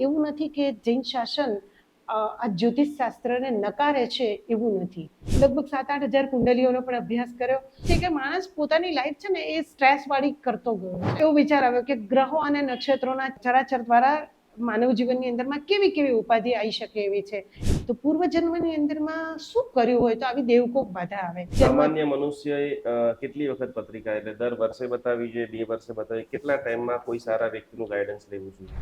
એવું નથી કે જૈન શાસન આ જ્યોતિષ શાસ્ત્રને નકારે છે એવું નથી. લગભગ 7-8 હજાર કુંડલીઓનો પણ અભ્યાસ કર્યો છે કે માણસ પોતાની લાઈફ છે ને એ સ્ટ્રેસ વાળી કરતો ગયો. એવો વિચાર આવ્યો કે ગ્રહો અને નક્ષત્રોના ચરાચર દ્વારા માનવ જીવનની અંદરમાં કેવી કેવી ઉપાધિ આવી શકે એવી છે. તો પૂર્વજન્મની અંદરમાં શું કર્યું હોય તો આવી દેવકોક બાધા આવે. સામાન્ય મનુષ્યએ કેટલી વખત પત્રિકા એટલે દર વર્ષે બતાવી જોઈએ, 2 વર્ષે બતાવી, કેટલા ટાઈમમાં કોઈ સારા વ્યક્તિનું ગાઈડન્સ લેવું જોઈએ?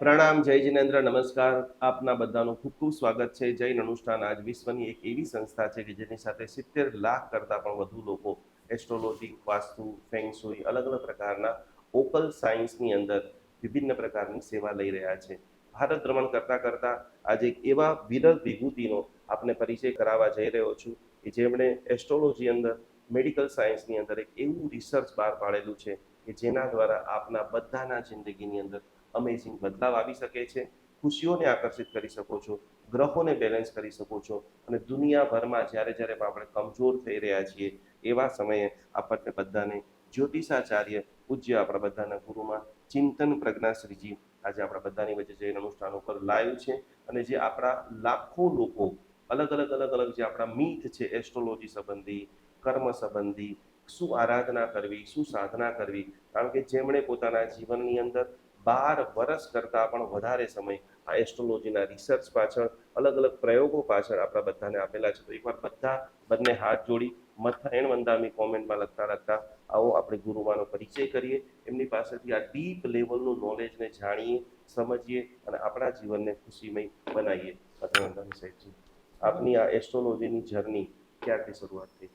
પ્રણામ, જય જિનેન્દ્ર, નમસ્કાર. આપના બધાનું ખૂબ ખૂબ સ્વાગત છે. જૈન અનુષ્ઠાન આજ વિશ્વની એક એવી સંસ્થા છે કે જેની સાથે 70 લાખ કરતાં પણ વધુ લોકો એસ્ટ્રોલોજી, વાસ્તુ, ફેંગશુઈ, અલગ અલગ પ્રકારના ઓકલ સાયન્સની અંદર વિભિન્ન પ્રકારની સેવા લઈ રહ્યા છે. ભારત ભ્રમણ કરતાં કરતાં આજે એક એવા વિરલ વિભૂતિનો આપને પરિચય કરાવવા જઈ રહ્યો છું કે જેમણે એસ્ટ્રોલોજી અંદર, મેડિકલ સાયન્સની અંદર એક એવું રિસર્ચ બહાર પાડેલું છે કે જેના દ્વારા આપના બધાના જિંદગીની અંદર અમેઝિંગ બદલાવ આવી શકે છે. ખુશીઓને આકર્ષિત કરી શકો છો, ગ્રહોને બેલેન્સ કરી શકો છો, અને દુનિયાભરમાં જ્યારે જ્યારે આપણે કમજોર થઈ રહ્યા છીએ એવા સમયે આપણને બધાને જ્યોતિષાચાર્ય પૂજ્ય આપણા બધાના ગુરુમાં ચિંતન પ્રજ્ઞાશ્રીજી આજે આપણા બધાની વચ્ચે જૈન અનુષ્ઠાન ઉપર લાઈવ છે. અને જે આપણા લાખો લોકો અલગ અલગ જે આપણા મીથ છે એસ્ટ્રોલોજી સંબંધી, કર્મ સંબંધી, શું આરાધના કરવી, શું સાધના કરવી, કારણ કે જેમણે પોતાના જીવનની અંદર 12 વર્ષ કરતાં પણ વધારે સમય આ એસ્ટ્રોલોજીના રિસર્ચ પાછળ, અલગ અલગ પ્રયોગો પાછળ આપણા બધાને આપેલા છે. તો એકવાર બધા બંને હાથ જોડી મથાયણ વંદામી કોમેન્ટમાં લખતા આવો આપણે ગુરુમાનો પરિચય કરીએ, એમની પાસેથી આ ડીપ લેવલનું નોલેજને જાણીએ, સમજીએ અને આપણા જીવનને ખુશીમય બનાવીએ. મથાયણ વંદામી સાહેબજી, આપની આ એસ્ટ્રોલોજીની જર્ની ક્યારથી શરૂઆત થઈ?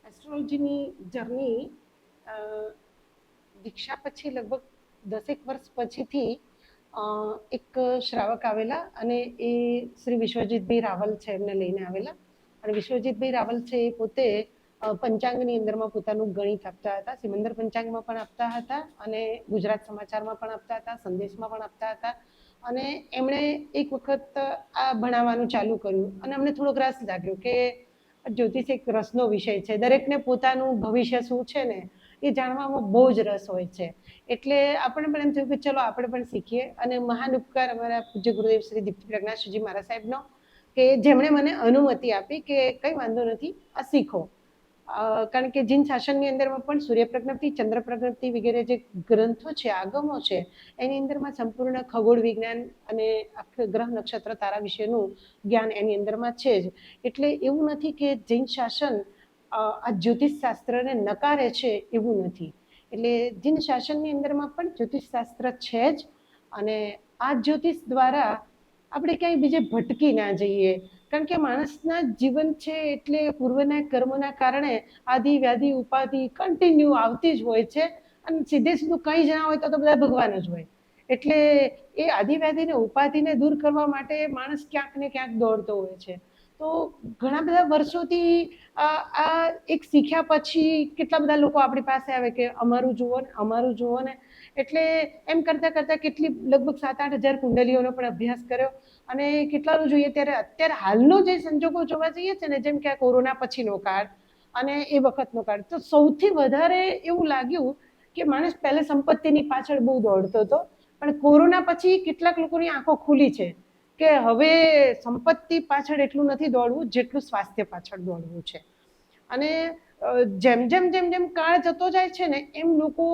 એસ્ટ્રોલોજીની જર્ની દીક્ષા પછી લગભગ 10 વર્ષ પછીથી એક શ્રાવક આવેલા અને એ શ્રી વિશ્વજીતભાઈ રાવલ છે, એમને લઈને આવેલા. અને વિશ્વજીતભાઈ રાવલ છે એ પોતે પંચાંગની અંદરમાં પોતાનું ગણિત આપતા હતા. સિમંદર પંચાંગમાં પણ આપતા હતા અને ગુજરાત સમાચારમાં પણ આપતા હતા, સંદેશમાં પણ આપતા હતા. અને એમણે એક વખત આ ભણાવવાનું ચાલુ કર્યું અને અમને થોડોક રસ લાગ્યો કે જ્યોતિષ એક રસનો વિષય છે. દરેકને પોતાનું ભવિષ્ય શું છે ને એ જાણવામાં બહુ જ રસ હોય છે. એટલે આપણે પણ એમ થયું કે ચલો આપણે પણ શીખીએ. અને મહાન ઉપકાર અમારા પૂજ્ય ગુરુદેવ શ્રી દીપ્તિ પ્રજ્ઞાશ્રીજી મહારાજ સાહેબનો કે જેમણે મને અનુમતિ આપી કે કંઈ વાંધો નથી, આ શીખો. કારણ કે જૈન શાસનની અંદરમાં પણ સૂર્ય પ્રજ્ઞપ્તિ, ચંદ્ર પ્રજ્ઞપ્તિ વગેરે જે ગ્રંથો છે, આગમો છે, એની અંદરમાં સંપૂર્ણ ખગોળ વિજ્ઞાન અને ગ્રહ નક્ષત્ર તારા વિશેનું જ્ઞાન એની અંદરમાં છે જ. એટલે એવું નથી કે જૈન શાસન આ જ્યોતિષ શાસ્ત્રને નકારે છે એવું નથી. એટલે જૈન શાસનની અંદરમાં પણ જ્યોતિષ શાસ્ત્ર છે જ. અને આ જ્યોતિષ દ્વારા આપણે ક્યાંય બીજે ભટકી ના જઈએ. કારણ કે માણસના જીવન છે એટલે પૂર્વના કર્મોના કારણે આદિ વ્યાધિ ઉપાધિ કન્ટિન્યુ આવતી જ હોય છે. અને સીધે સીધું કંઈ જ ના હોય તો બધા ભગવાન જ હોય. એટલે એ આદિ વ્યાધિને ઉપાધિને દૂર કરવા માટે માણસ ક્યાંક ને ક્યાંક દોડતો હોય છે. તો ઘણા બધા વર્ષોથી આ એક શીખ્યા પછી કેટલા બધા લોકો આપણી પાસે આવે કે અમારું જુઓ ને, અમારું જુઓ ને. એટલે એમ કરતાં કરતાં કેટલી લગભગ 7-8 હજાર કુંડલીઓનો પણ અભ્યાસ કર્યો. અને કેટલાનું જોઈએ ત્યારે અત્યારે હાલનો જે સંજોગો જોવા જઈએ છે ને, જેમ કે આ કોરોના પછીનો કાળ અને એ વખતનો કાળ, તો સૌથી વધારે એવું લાગ્યું કે માણસ પહેલે સંપત્તિની પાછળ બહુ દોડતો હતો, પણ કોરોના પછી કેટલાક લોકોની આંખો ખુલી છે કે હવે સંપત્તિ પાછળ એટલું નથી દોડવું જેટલું સ્વાસ્થ્ય પાછળ દોડવું છે. અને જેમ જેમ જેમ જેમ કાળ જતો જાય છે ને એમ લોકો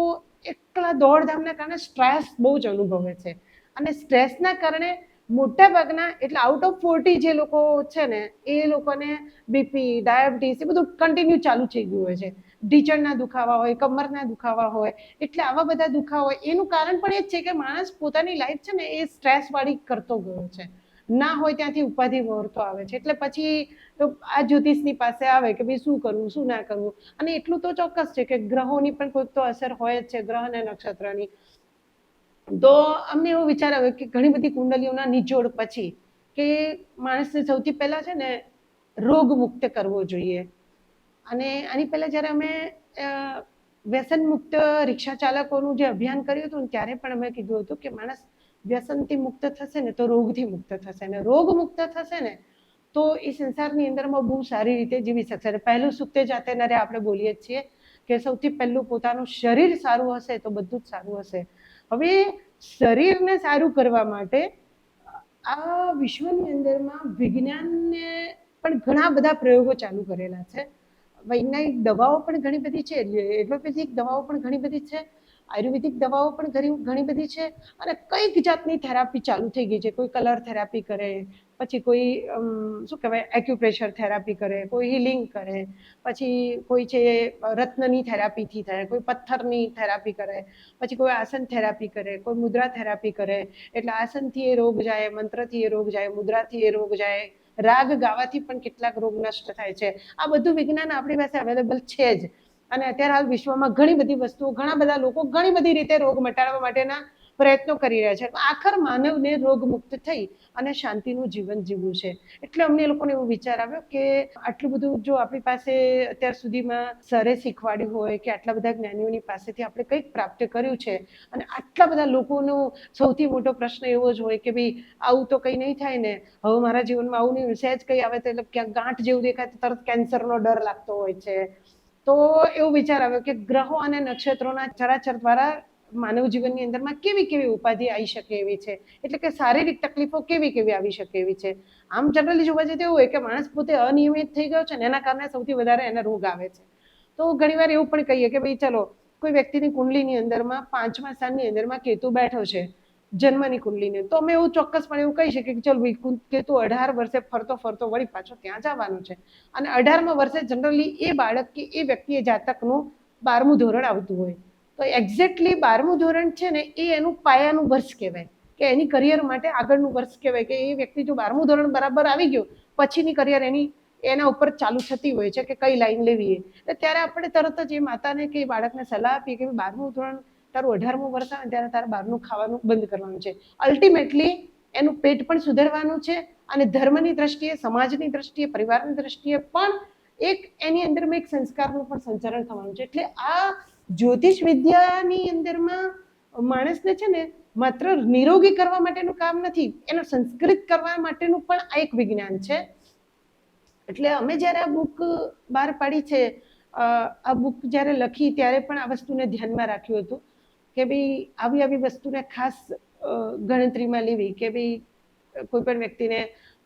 એકલા દોડધામના કારણે સ્ટ્રેસ બહુ જ અનુભવે છે. અને સ્ટ્રેસના કારણે મોટા ભાગના એટલે આઉટ ઓફ 40 જે લોકો છે ને એ લોકોને બીપી, ડાયાબિટીસ એ બધું કન્ટિન્યુ ચાલુ થઈ ગયું હોય છે. ઢીચણના દુખાવા હોય, કમરના દુખાવા હોય, એટલે આવા બધા દુખાવા હોય. એનું કારણ પણ એ જ છે કે માણસ પોતાની લાઈફ છે ને એ સ્ટ્રેસવાળી કરતો ગયો છે. ના હોય ત્યાંથી ઉપાધિ વળતો આવે છે. એટલે પછી તો આ જ્યોતિષની પાસે આવે કે ભાઈ શું કરવું, શું ના કરવું. અને એટલું તો ચોક્કસ છે કે ગ્રહોની પણ કોઈક તો અસર હોય જ છે, ગ્રહ અને નક્ષત્રની. તો અમને એવો વિચાર આવ્યો કે ઘણી બધી કુંડલીઓના નિચોડ પછી કે માણસને સૌથી પહેલાં છે ને રોગ મુક્ત કરવો જોઈએ. અને આની પહેલાં જ્યારે અમે વ્યસન મુક્ત રિક્ષા ચાલકોનું જે અભિયાન કર્યું હતું ને ત્યારે પણ અમે કીધું હતું કે માણસ વ્યસનથી મુક્ત થશે ને તો રોગથી મુક્ત થશે, ને રોગ મુક્ત થશે ને તો એ સંસારની અંદરમાં બહુ સારી રીતે જીવી શકશે. અને પહેલું સુક્તે જાતે નરે આપણે બોલીએ જ છીએ કે સૌથી પહેલું પોતાનું શરીર સારું હશે તો બધું જ સારું હશે. હવે શરીરને સારું કરવા માટે આ વિશ્વની અંદરમાં વિજ્ઞાનને પણ ઘણા બધા પ્રયોગો ચાલુ કરેલા છે. વૈજ્ઞાનિક દવાઓ પણ ઘણી બધી છે, એલોપેથિક દવાઓ પણ ઘણી બધી છે, આયુર્વેદિક દવાઓ પણ ઘણી બધી છે, અને કઈક જાતની થેરાપી ચાલુ થઈ ગઈ છે. કોઈ કલર થેરાપી કરે, પછી કોઈ શું કહેવાય એક્યુપ્રેશર થેરાપી કરે, કોઈ હિલિંગ કરે, પછી કોઈ છે રત્નની થેરાપીથી થાય, કોઈ પથ્થરની થેરાપી કરે, પછી કોઈ આસન થેરાપી કરે, કોઈ મુદ્રા થેરાપી કરે. એટલે આસનથી એ રોગ જાય, મંત્રથી એ રોગ જાય, મુદ્રાથી એ રોગ જાય, રાગ ગાવાથી પણ કેટલાક રોગ નષ્ટ થાય છે. આ બધું વિજ્ઞાન આપણી પાસે અવેલેબલ છે જ. અને અત્યારે હાલ વિશ્વમાં ઘણી બધી વસ્તુઓ, ઘણા બધા લોકો ઘણી બધી રીતે રોગ મટાડવા માટેના પ્રયત્નો કરી રહ્યા છે. આખર માનવને રોગ મુક્ત થઈ અને શાંતિનું જીવન જીવવું છે. એટલે અમને લોકોને એવો વિચાર આવ્યો કે આટલું બધું જો આપણી પાસે અત્યાર સુધીમાં સરે શીખવાડ્યું હોય કે આટલા બધા જ્ઞાનીઓની પાસેથી આપણે કંઈક પ્રાપ્ત કર્યું છે, અને આટલા બધા લોકોનો સૌથી મોટો પ્રશ્ન એવો જ હોય કે ભાઈ આવું તો કંઈ નહીં થાય ને, હવે મારા જીવનમાં આવું નહીં, સહેજ કંઈ આવે તો એટલે ક્યાંક ગાંઠ જેવું દેખાય તો તરત કેન્સરનો ડર લાગતો હોય છે. તો એવો વિચાર આવ્યો કે ગ્રહો અને નક્ષત્રોના ચરાચર દ્વારા માનવ જીવનની અંદરમાં કેવી કેવી ઉપાધિ આવી શકે એવી છે, એટલે કે શારીરિક તકલીફો કેવી કેવી આવી શકે એવી છે. આમ જનરલી જોવા જઈએ તો એવું હોય કે માણસ પોતે અનિયમિત થઈ ગયો છે ને એના કારણે સૌથી વધારે એને રોગ આવે છે. તો ઘણીવાર એવું પણ કહીએ કે ભાઈ ચલો કોઈ વ્યક્તિની કુંડલીની અંદરમાં 5મા સ્થાનની અંદરમાં કેતુ બેઠો છે જન્મની કુંડલીને, તો અમે એવું ચોક્કસપણે એવું કહી શકીએ કે ચલો ભાઈ કેતુ 18 વર્ષે ફરતો ફરતો વળી પાછો ત્યાં જવાનું છે. અને 18મા વર્ષે જનરલી એ બાળક કે એ વ્યક્તિ જાતકનું 12મું ધોરણ આવતું હોય, તો એક્ઝેક્ટલી 12મું ધોરણ છે ને એ એનું પાયાનું વર્ષ કહેવાય, કે એની કરિયર માટે આગળનું વર્ષ કહેવાય. કે એ વ્યક્તિ જો 12મું ધોરણ બરાબર આવી ગયો પછીની કરિયર એના ઉપર ચાલુ થતી હોય છે કે કઈ લાઈન લેવી. એટલે ત્યારે આપણે તરત જ એ માતાને કે બાળકને સલાહ આપીએ કે 12મું ધોરણ તારું 18મું વર્ષ આવે ત્યારે તારે બહારનું ખાવાનું બંધ કરવાનું છે. અલ્ટિમેટલી એનું પેટ પણ સુધારવાનું છે, અને ધર્મની દ્રષ્ટિએ, સમાજની દ્રષ્ટિએ, પરિવારની દ્રષ્ટિએ પણ એની અંદરમાં એક સંસ્કારનું પણ સંચારણ થવાનું છે. એટલે આ જ્યોતિષ વિદ્યાની અંદરમાં માણસને છે ને માત્ર નિરોગી કરવા માટેનું કામ નથી, એનો સંસ્કૃત કરવા માટેનું પણ આ એક વિજ્ઞાન છે. એટલે અમે જ્યારે આ બુક બહાર પાડી છે, આ બુક જ્યારે લખી ત્યારે પણ આ વસ્તુને ધ્યાનમાં રાખ્યું હતું કે ભાઈ આવી વસ્તુને ખાસ ગણતરીમાં લેવી કે ભાઈ કોઈ પણ વ્યક્તિને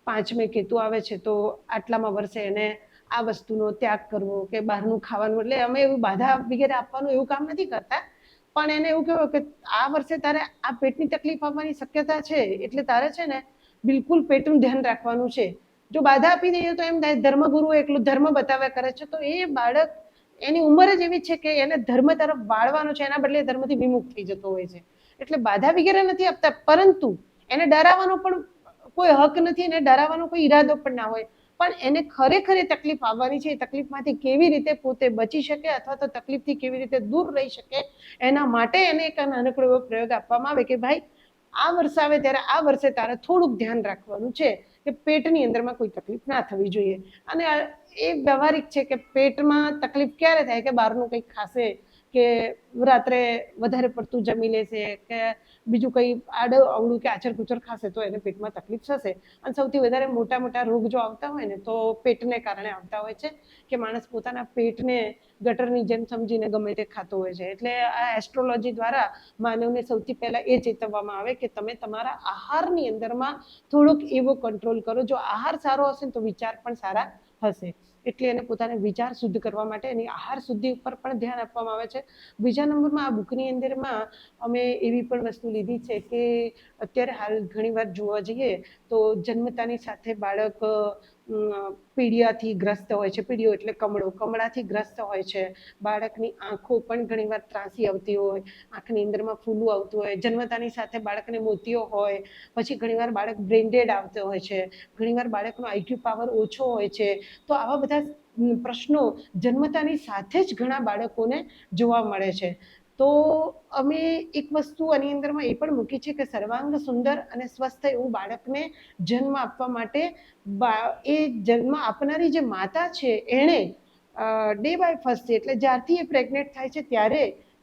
5મે કેતુ આવે છે તો આટલામાં વર્ષે એને આ વસ્તુનો ત્યાગ કરવો કે બહારનું ખાવાનું. એટલે અમે એવું બાધા વગેરે આપવાનું એવું કામ નથી કરતા, પણ એને એવું કહેવું કે આ વર્ષે તારે આ પેટની તકલીફ આવવાની શક્યતા છે, એટલે તારે છે ને બિલકુલ પેટનું ધ્યાન રાખવાનું છે. જો બાધા આપી દઈએ તો એમ થાય ધર્મગુરુ એકલું ધર્મ બતાવ્યા કરે છે, તો એ બાળક એની ઉંમર જ એવી છે કે એને ધર્મ તરફ વાળવાનો છે, એના બદલે ધર્મથી વિમુખ થઈ જતો હોય છે. એટલે બાધા વગેરે નથી આપતા, પરંતુ એને ડરાવવાનો પણ કોઈ હક નથી, એને ડરાવવાનો કોઈ ઈરાદો પણ ના હોય, પણ એને ખરેખર એ તકલીફ આવવાની છે, એ તકલીફમાંથી કેવી રીતે પોતે બચી શકે અથવા તો તકલીફથી કેવી રીતે દૂર રહી શકે, એના માટે એને એક નાનકડો એવો પ્રયોગ આપવામાં આવે કે ભાઈ આ વર્ષ આવે ત્યારે આ વર્ષે તારે થોડુંક ધ્યાન રાખવાનું છે કે પેટની અંદરમાં કોઈ તકલીફ ના થવી જોઈએ. અને એ વ્યવહારિક છે કે પેટમાં તકલીફ ક્યારે થાય કે બહારનું કંઈક ખાશે કે રાત્રે વધારે પડતું જમી લેશે કે બીજું કંઈ આડું અવળું કે આચર કુચર ખાશે તો એને પેટમાં તકલીફ થશે. અને સૌથી વધારે મોટા મોટા રોગ જો આવતા હોય ને તો પેટને કારણે આવતા હોય છે, કે માણસ પોતાના પેટને ગટરની જેમ સમજીને ગમે તે ખાતો હોય છે. એટલે આ એસ્ટ્રોલોજી દ્વારા માનવને સૌથી પહેલા એ ચેતવવામાં આવે કે તમે તમારા આહારની અંદરમાં થોડોક એવો કંટ્રોલ કરો. જો આહાર સારો હશે તો વિચાર પણ સારા હશે. એટલે એને પોતાને વિચાર શુદ્ધ કરવા માટે એની આહાર શુદ્ધિ ઉપર પણ ધ્યાન આપવામાં આવે છે. બીજા નંબરમાં આ બુકની અંદરમાં અમે એવી પણ વસ્તુ લીધી છે કે અત્યારે હાલ ઘણીવાર જોવા જઈએ તો જન્મતાની સાથે બાળક પીડિયાથી ગ્રસ્ત હોય છે. પીડિયો એટલે કમળાથી ગ્રસ્ત હોય છે. બાળકની આંખો પણ ઘણીવાર ત્રાસી આવતી હોય, આંખની અંદરમાં ફૂલું આવતું હોય, જન્મતાની સાથે બાળકને મોતિયો હોય, પછી ઘણીવાર બાળક બ્રેન્ડેડ આવતો હોય છે, ઘણીવાર બાળકનો આઈક્યુ પાવર ઓછો હોય છે. તો આવા બધા પ્રશ્નો જન્મતાની સાથે જ ઘણા બાળકોને જોવા મળે છે. તો અમે એક વસ્તુ આની અંદરમાં એ પણ મૂકી છે કે સર્વાંગ સુંદર અને સ્વસ્થ એવું બાળકને જન્મ આપવા માટે એ જન્મ આપનારી જે માતા છે એણે ડે બાય ફર્સ્ટ એટલે જ્યારથી એ પ્રેગ્નેન્ટ થાય છે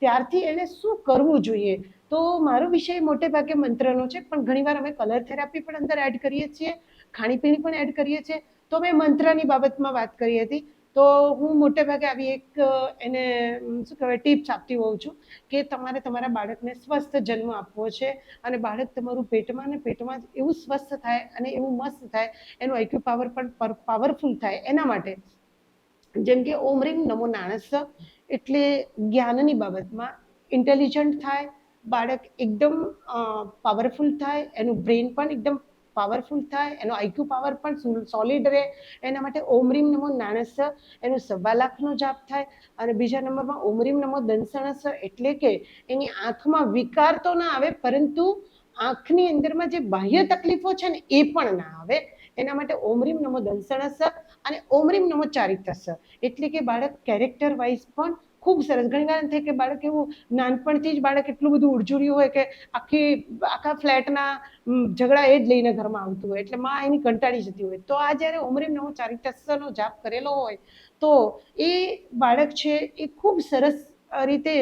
ત્યારથી એને શું કરવું જોઈએ. તો મારો વિષય મોટે ભાગે મંત્રનો છે, પણ ઘણીવાર અમે કલર થેરાપી પણ અંદર એડ કરીએ છીએ, ખાણીપીણી પણ એડ કરીએ છીએ. તો મેં મંત્રની બાબતમાં વાત કરી હતી. તો હું મોટે ભાગે આવી એક એને શું કહેવાય ટિપ્સ આપતી હોઉં છું કે તમારે તમારા બાળકને સ્વસ્થ જન્મ આપવો છે અને બાળક તમારું પેટમાં ને પેટમાં જ એવું સ્વસ્થ થાય અને એવું મસ્ત થાય, એનું આઈક્યુ પાવર પણ પાવરફુલ થાય. એના માટે જેમ કે ઓમ રીમ નમો નાણસ્ય એટલે જ્ઞાનની બાબતમાં ઇન્ટેલિજન્ટ થાય, બાળક એકદમ પાવરફુલ થાય, એનું બ્રેન પણ એકદમ પાવરફુલ થાય, એનો આઈક્યુ પાવર પણ સોલિડ રહે. એના માટે ઓમ રીમ નમો નાણસ્ય એનું 1.25 લાખનો જાપ થાય. અને બીજા નંબરમાં ઓમ રીમ નમો દંસણસ્ય એટલે કે એની આંખમાં વિકાર તો ના આવે, પરંતુ આંખની અંદરમાં જે બાહ્ય તકલીફો છે ને એ પણ ના આવે. એના માટે ઓમ રીમ નમો દંસણસ્ય અને ઓમ રીમ નમો ચારિત્રસ્ય એટલે કે બાળક કેરેક્ટર વાઇઝ પણ ખૂબ સરસ. ઘણી વાર થાય કે બાળક એવું નાનપણથી જ બાળક એટલું બધું ઉડજુડ્યું હોય કે આખા ફ્લેટના ઝઘડા એ જ લઈને ઘરમાં આવતું હોય, એટલે માં એની કંટાળી જતી હોય. તો આ જ્યારે ઓમ રીમ નમો ચારિત્રસ્યનો જાપ કરેલો હોય તો એ બાળક છે એ ખૂબ સરસ રીતે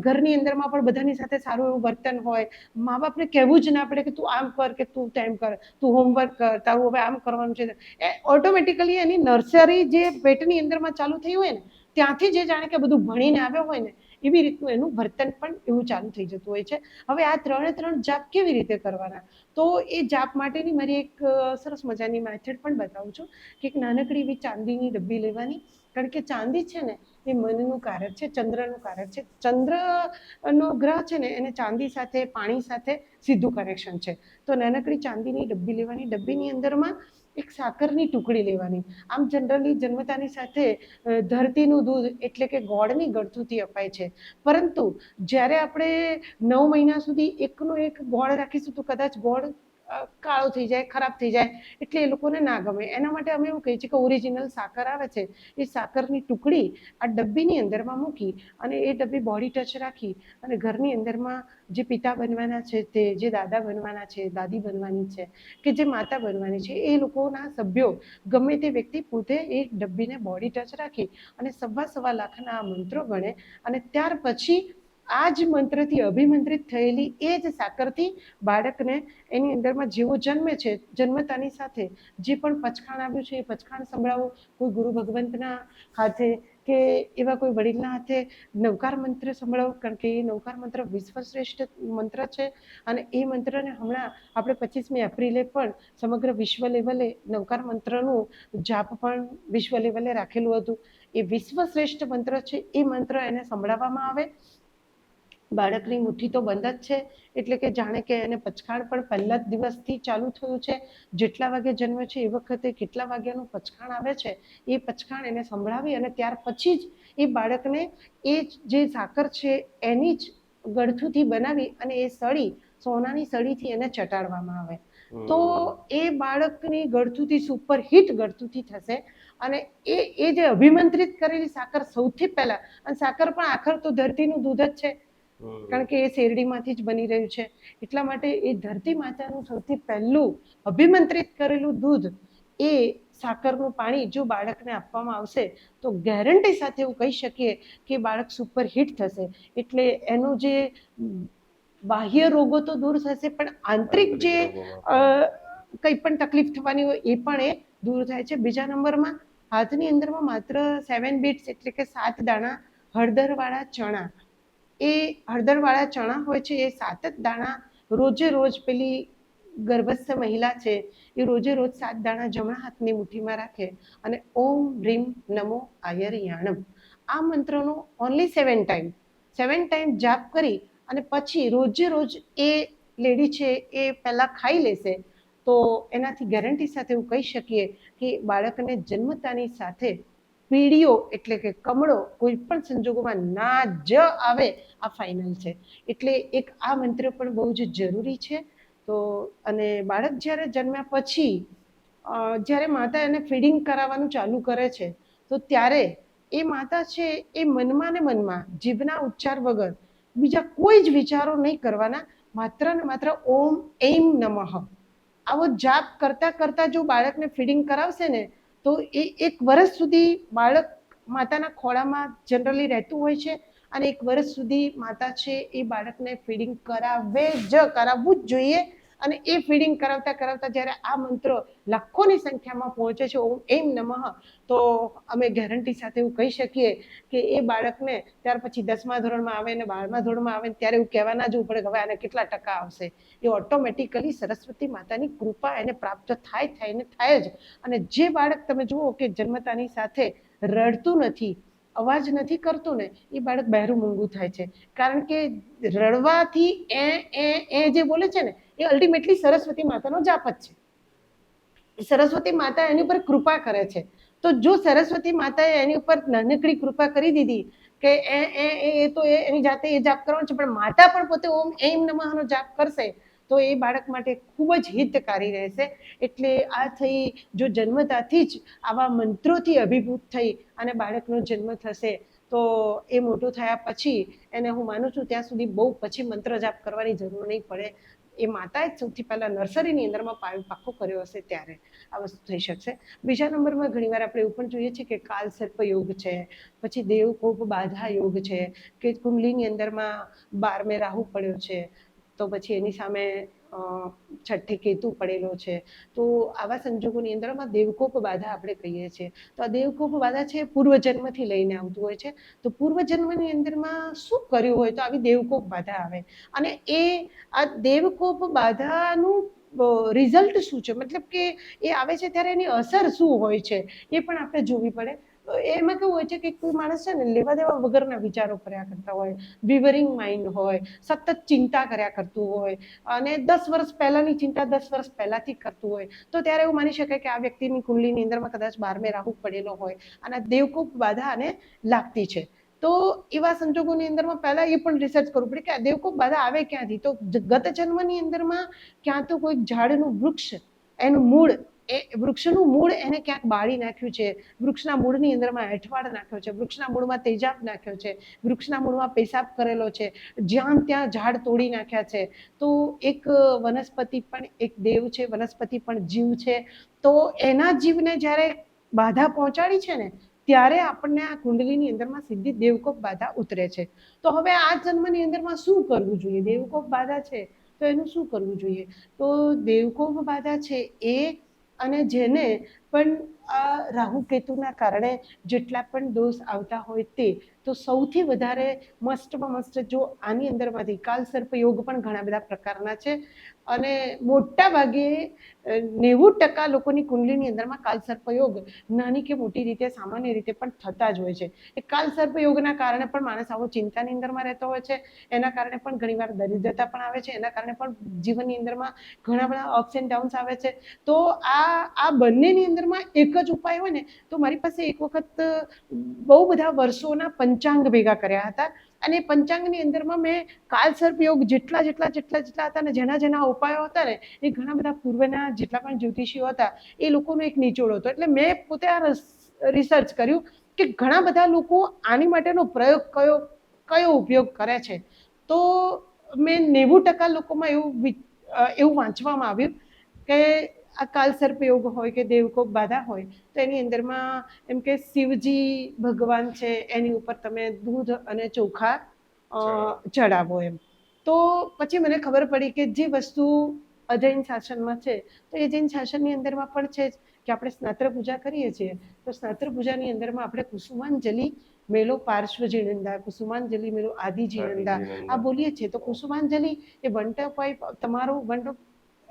ઘરની અંદરમાં પણ બધાની સાથે સારું એવું વર્તન હોય. મા બાપને કહેવું જ ના પડે કે તું આમ કર કે તું તેમ કર, તું હોમવર્ક કર, તારું હવે આમ કરવાનું છે. એ ઓટોમેટિકલી એની નર્સરી જે પેટની અંદરમાં ચાલુ થઈ હોય ને ત્યાંથી જે જાણે કે બધું ભણીને આવ્યો હોય ને એવી રીતનું એનું વર્તન પણ એવું ચાલુ થઈ જતું હોય છે. હવે આ 3 જાપ કેવી રીતે કરવાના? તો એ જાપ માટેની મારી એક સરસ મજાની મેથડ પણ બતાવું છું કે એક નાનકડી એવી ચાંદીની ડબ્બી લેવાની. કારણ કે ચાંદી છે ને એ મનનું કારક છે, ચંદ્રનું કારક છે. ચંદ્રનો ગ્રહ છે ને એને ચાંદી સાથે, પાણી સાથે સીધું કનેક્શન છે. તો નાનકડી ચાંદીની ડબ્બી લેવાની. ડબ્બીની અંદરમાં એક સાકરની ટુકડી લેવાની. આમ જનરલી જન્મતાની સાથે ધરતીનું દૂધ એટલે કે ગોળની ગળથુથી અપાય છે, પરંતુ જ્યારે આપણે 9 મહિના સુધી એકનો એક ગોળ રાખીશું તો કદાચ ગોળ કાળો થઈ જાય, ખરાબ થઈ જાય, એટલે એ લોકોને ના ગમે. એના માટે અમે એવું કહીએ છીએ કે ઓરિજિનલ સાકર આવે છે એ સાકરની ટુકડી આ ડબ્બીની અંદરમાં મૂકી અને એ ડબ્બી બોડી ટચ રાખી અને ઘરની અંદરમાં જે પિતા બનવાના છે, તે જે દાદા બનવાના છે, દાદી બનવાની છે કે જે માતા બનવાની છે, એ લોકોના સભ્યો ગમે તે વ્યક્તિ પોતે એ ડબ્બીને બોડી ટચ રાખી અને 1.25 લાખના મંત્રો ગણે અને ત્યાર પછી આ જ મંત્રથી અભિમંત્રિત થયેલી એ જ સાકરથી બાળકને એની અંદરમાં જેવો જન્મે છે જન્મતાની સાથે જે પણ પચખાણ આવ્યું છે એ પચખાણ સંભળાવો. કોઈ ગુરુ ભગવંતના હાથે કે એવા કોઈ વડીલના હાથે નવકાર મંત્ર સંભળાવો, કારણ કે એ નવકાર મંત્ર વિશ્વશ્રેષ્ઠ મંત્ર છે અને એ મંત્રને હમણાં આપણે 25મી એપ્રિલે પણ સમગ્ર વિશ્વ લેવલે નવકાર મંત્રનું જાપ પણ વિશ્વ લેવલે રાખેલું હતું. એ વિશ્વશ્રેષ્ઠ મંત્ર છે. એ મંત્ર એને સંભળાવવામાં આવે. બાળકની મુઠ્ઠી તો બંધ જ છે, એટલે કે જાણે કે એને પચખાણ પણ પહેલા જ દિવસથી ચાલુ થયું છે. જેટલા વાગે જન્મે છે એ વખતે કેટલા વાગ્યાનું પચખાણ આવે છે એ પચખાણ એને સંભળાવી અને ત્યાર પછી જ એ બાળકને એ જે સાકર છે એની જ ગળથુથી બનાવી અને એ સળી સોનાની સળીથી એને ચટાડવામાં આવે. તો એ બાળકની ગળથુથી સુપરહિટ ગળથુથી થશે અને એ જે અભિમંત્રિત કરેલી સાકર સૌથી પહેલા, અને સાકર પણ આખર તો ધરતીનું દૂધ જ છે, કારણ કે એ શેરડીમાંથી જ બની રહ્યું છે. એટલા માટે એ ધરતી માતાનું સૌથી પહેલું અભિમંત્રિત કરેલું દૂધ એ સાકરનું પાણી જો બાળકને આપવામાં આવશે તો ગેરંટી સાથે એવું કહી શકીએ કે બાળક સુપરહિટ થશે. એટલે એનું જે બાહ્ય રોગો તો દૂર થશે પણ આંતરિક જે કંઈ પણ તકલીફ થવાની હોય એ પણ એ દૂર થાય છે. બીજા નંબરમાં હાથની અંદરમાં માત્ર 7 બીટ્સ એટલે કે 7 દાણા હળદરવાળા ચણા, એ હળદરવાળા ચણા હોય છે એ 7 જ દાણા રોજે રોજ પેલી ગર્ભસ્થ મહિલા છે એ રોજે રોજ 7 દાણા જમણા હાથની મુઠ્ઠીમાં રાખે અને ઓમ રીમ નમો આયર્યાણમ આ મંત્રનો ઓનલી 7 ટાઈમ જાપ કરી અને પછી રોજે રોજ એ લેડી છે એ પહેલાં ખાઈ લેશે તો એનાથી ગેરંટી સાથે એવું કહી શકીએ કે બાળકને જન્મતાની સાથે પીળીઓ એટલે કે કમળો કોઈ પણ સંજોગોમાં ના જ આવે આ ફાઇનલ છે. એટલે એક આ મંત્ર પણ બહુ જ જરૂરી છે. તો અને બાળક જ્યારે જન્મ્યા પછી જ્યારે માતા એને ફીડિંગ કરાવવાનું ચાલુ કરે છે તો ત્યારે એ માતા છે એ મનમાં ને મનમાં જીભના ઉચ્ચાર વગર બીજા કોઈ જ વિચારો નહીં કરવાના, માત્ર ને માત્ર ઓમ એમ નમઃ આવો જાપ કરતાં કરતાં જો બાળકને ફીડિંગ કરાવશે ને તો એ 1 વર્ષ સુધી બાળક માતાના ખોળામાં જનરલી રહેતું હોય છે અને 1 વર્ષ સુધી માતા છે એ બાળકને ફીડિંગ કરાવવું જ જોઈએ અને એ ફીડિંગ કરાવતા કરાવતા જ્યારે આ મંત્રો લાખોની સંખ્યામાં પહોંચે છે ઓમ એમ નમઃ, તો અમે ગેરંટી સાથે એવું કહી શકીએ કે એ બાળકને ત્યાર પછી 10મા ધોરણમાં આવે ને 12મા ધોરણમાં આવે ત્યારે એવું કહેવા ના જવું પડે કે હવે આને કેટલા ટકા આવશે. એ ઓટોમેટિકલી સરસ્વતી માતાની કૃપા એને પ્રાપ્ત થાય જ. અને જે બાળક તમે જુઓ કે જન્મતાની સાથે રડતું નથી, અવાજ નથી કરતું ને, એ બાળક બહેરું મૂંગું થાય છે. કારણ કે રડવાથી એ જે બોલે છે ને એ અલ્ટિમેટલી સરસ્વતી માતાનો જાપ જ છે. સરસ્વતી માતા એની ઉપર કૃપા કરે છે. તો જો સરસ્વતી માતાએ એની ઉપર નાનકડી કૃપા કરી દીધી કે તો એની જાતે એ જાપ કરવાનો છે, પણ માતા પણ પોતે ઓમ એમ નમઃનો જાપ કરશે તો એ બાળક માટે ખૂબ જ હિતકારી રહેશે. એટલે આ થઈ, જો જન્મતાથી જ આવા મંત્રોથી અભિભૂત થઈ અને બાળકનો જન્મ થશે તો એ મોટું થયા પછી એને હું માનું છું ત્યાં સુધી બહુ પછી મંત્ર જાપ કરવાની જરૂર નહીં પડે. એ માતાએ જ સૌથી પહેલા નર્સરીની અંદરમાં પાયો પાકો કર્યો હશે ત્યારે આ વસ્તુ થઈ શકશે. બીજા નંબરમાં ઘણીવાર આપણે એવું પણ જોઈએ છીએ કે કાલ સર્પ યોગ છે, પછી દેવકોપ બાધા યોગ છે, કે કુંડલીની અંદરમાં 12મે રાહુ પડ્યો છે, તો પછી એની સામે છઠ્ઠે કેતુ પડેલો છે. તો આવા સંજોગોની અંદરમાં દેવકોપ બાધા આપણે કહીએ છીએ. તો આ દેવકોપ બાધા છે પૂર્વજન્મથી લઈને આવતું હોય છે. તો પૂર્વજન્મની અંદરમાં શું કર્યું હોય તો આવી દેવકોપ બાધા આવે. અને આ દેવકોપ બાધાનું રિઝલ્ટ શું છે, મતલબ કે એ આવે છે ત્યારે એની અસર શું હોય છે એ પણ આપણે જોવી પડે. તો એમાં કેવું હોય છે કે કોઈ માણસ છે ને લેવા દેવા વગરના વિચારો કર્યા કરતા હોય, વિવરિંગ માઇન્ડ હોય, સતત ચિંતા કર્યા કરતું હોય અને 10 વર્ષ પહેલાની ચિંતા 10 વર્ષ પહેલાથી કરતું હોય, તો ત્યારે એવું માની શકાય કે આ વ્યક્તિની કુંડલીની અંદરમાં કદાચ 12મે રાહુ પડેલો હોય અને દેવકોપ બાધા આને લાગતી છે. તો એવા સંજોગોની અંદરમાં પહેલા એ પણ રિસર્ચ કરવું પડે કે આ દેવકોપ બાધા આવે ક્યાંથી. તો ગત જન્મની અંદરમાં ક્યાં તો કોઈક ઝાડનું વૃક્ષ, એનું મૂળ, એ વૃક્ષનું મૂળ એને ક્યાંક બાળી નાખ્યું છે, વૃક્ષના મૂળની અંદરમાં એઠવાડ નાખ્યો છે, વૃક્ષના મૂળમાં તેજાબ નાખ્યો છે, વૃક્ષના મૂળમાં પેશાબ કરેલો છે, જ્યાં ત્યાં ઝાડ તોડી નાખ્યા છે. તો એક વનસ્પતિ પણ એક દેવ છે, વનસ્પતિ પણ જીવ છે. તો એના જીવને જ્યારે બાધા પહોંચાડી છે ને ત્યારે આપણને આ કુંડલીની અંદરમાં સીધી દેવકોપ બાધા ઉતરે છે. તો હવે આ જન્મની અંદરમાં શું કરવું જોઈએ? દેવકોપ બાધા છે તો એનું શું કરવું જોઈએ? તો દેવકોપ બાધા છે એ, અને જેને પણ આ રાહુ કેતુના કારણે જેટલા પણ દોષ આવતા હોય તે, તો સૌથી વધારે મસ્ટમાં મસ્ટ જો આની અંદરમાંથી કાલ સર્પ યોગ પણ ઘણા બધા પ્રકારના છે અને મોટા ભાગે 90% લોકોની કુંડલીની અંદરમાં કાલ સર્પ યોગ નાની કે મોટી રીતે સામાન્ય રીતે પણ થતા જ હોય છે. એ કાલ સર્પ યોગના કારણે પણ માણસ આવો ચિંતાની અંદરમાં રહેતો હોય છે, એના કારણે પણ ઘણીવાર દરિદ્રતા પણ આવે છે, એના કારણે પણ જીવનની અંદરમાં ઘણા બધા અપ્સ એન્ડ ડાઉન્સ આવે છે. તો આ બંનેની અંદરમાં એક જ ઉપાય હોય ને, તો મારી પાસે એક વખત બહુ બધા વર્ષોના પંચાંગ ભેગા કર્યા હતા અને એ પંચાંગની અંદરમાં મેં કાલ સર્પ યોગ જેટલા હતા ને જેના ઉપાયો હતા ને એ ઘણા બધા પૂર્વના જેટલા પણ જ્યોતિષીઓ હતા એ લોકોનો એક નિચોડ હતો. એટલે મેં પોતે આ રિસર્ચ કર્યું કે ઘણા બધા લોકો આની માટેનો પ્રયોગ કયો ઉપયોગ કરે છે. તો મેં 90% લોકોમાં એવું વાંચવામાં આવ્યું કે આ કાલ સર્પ યોગ હોય કે દેવકોપ બાધા હોય તો એની અંદરમાં એમ કે શિવજી ભગવાન છે એની ઉપર તમે દૂધ અને ચોખા ચડાવો એમ. તો પછી મને ખબર પડી કે જે વસ્તુ અજૈન શાસનમાં છે તો એ જૈન શાસનની અંદરમાં પણ છે જ કે આપણે સ્નાત્ર પૂજા કરીએ છીએ તો સ્નાત્ર પૂજાની અંદરમાં આપણે કુસુમાંજલિ મેલો પાર્શ્વ જીણંદા, કુસુમાંજલિ મેલો આદિ જીણંદા આ બોલીએ છીએ. તો કુસુમાંજલિ એ તમારો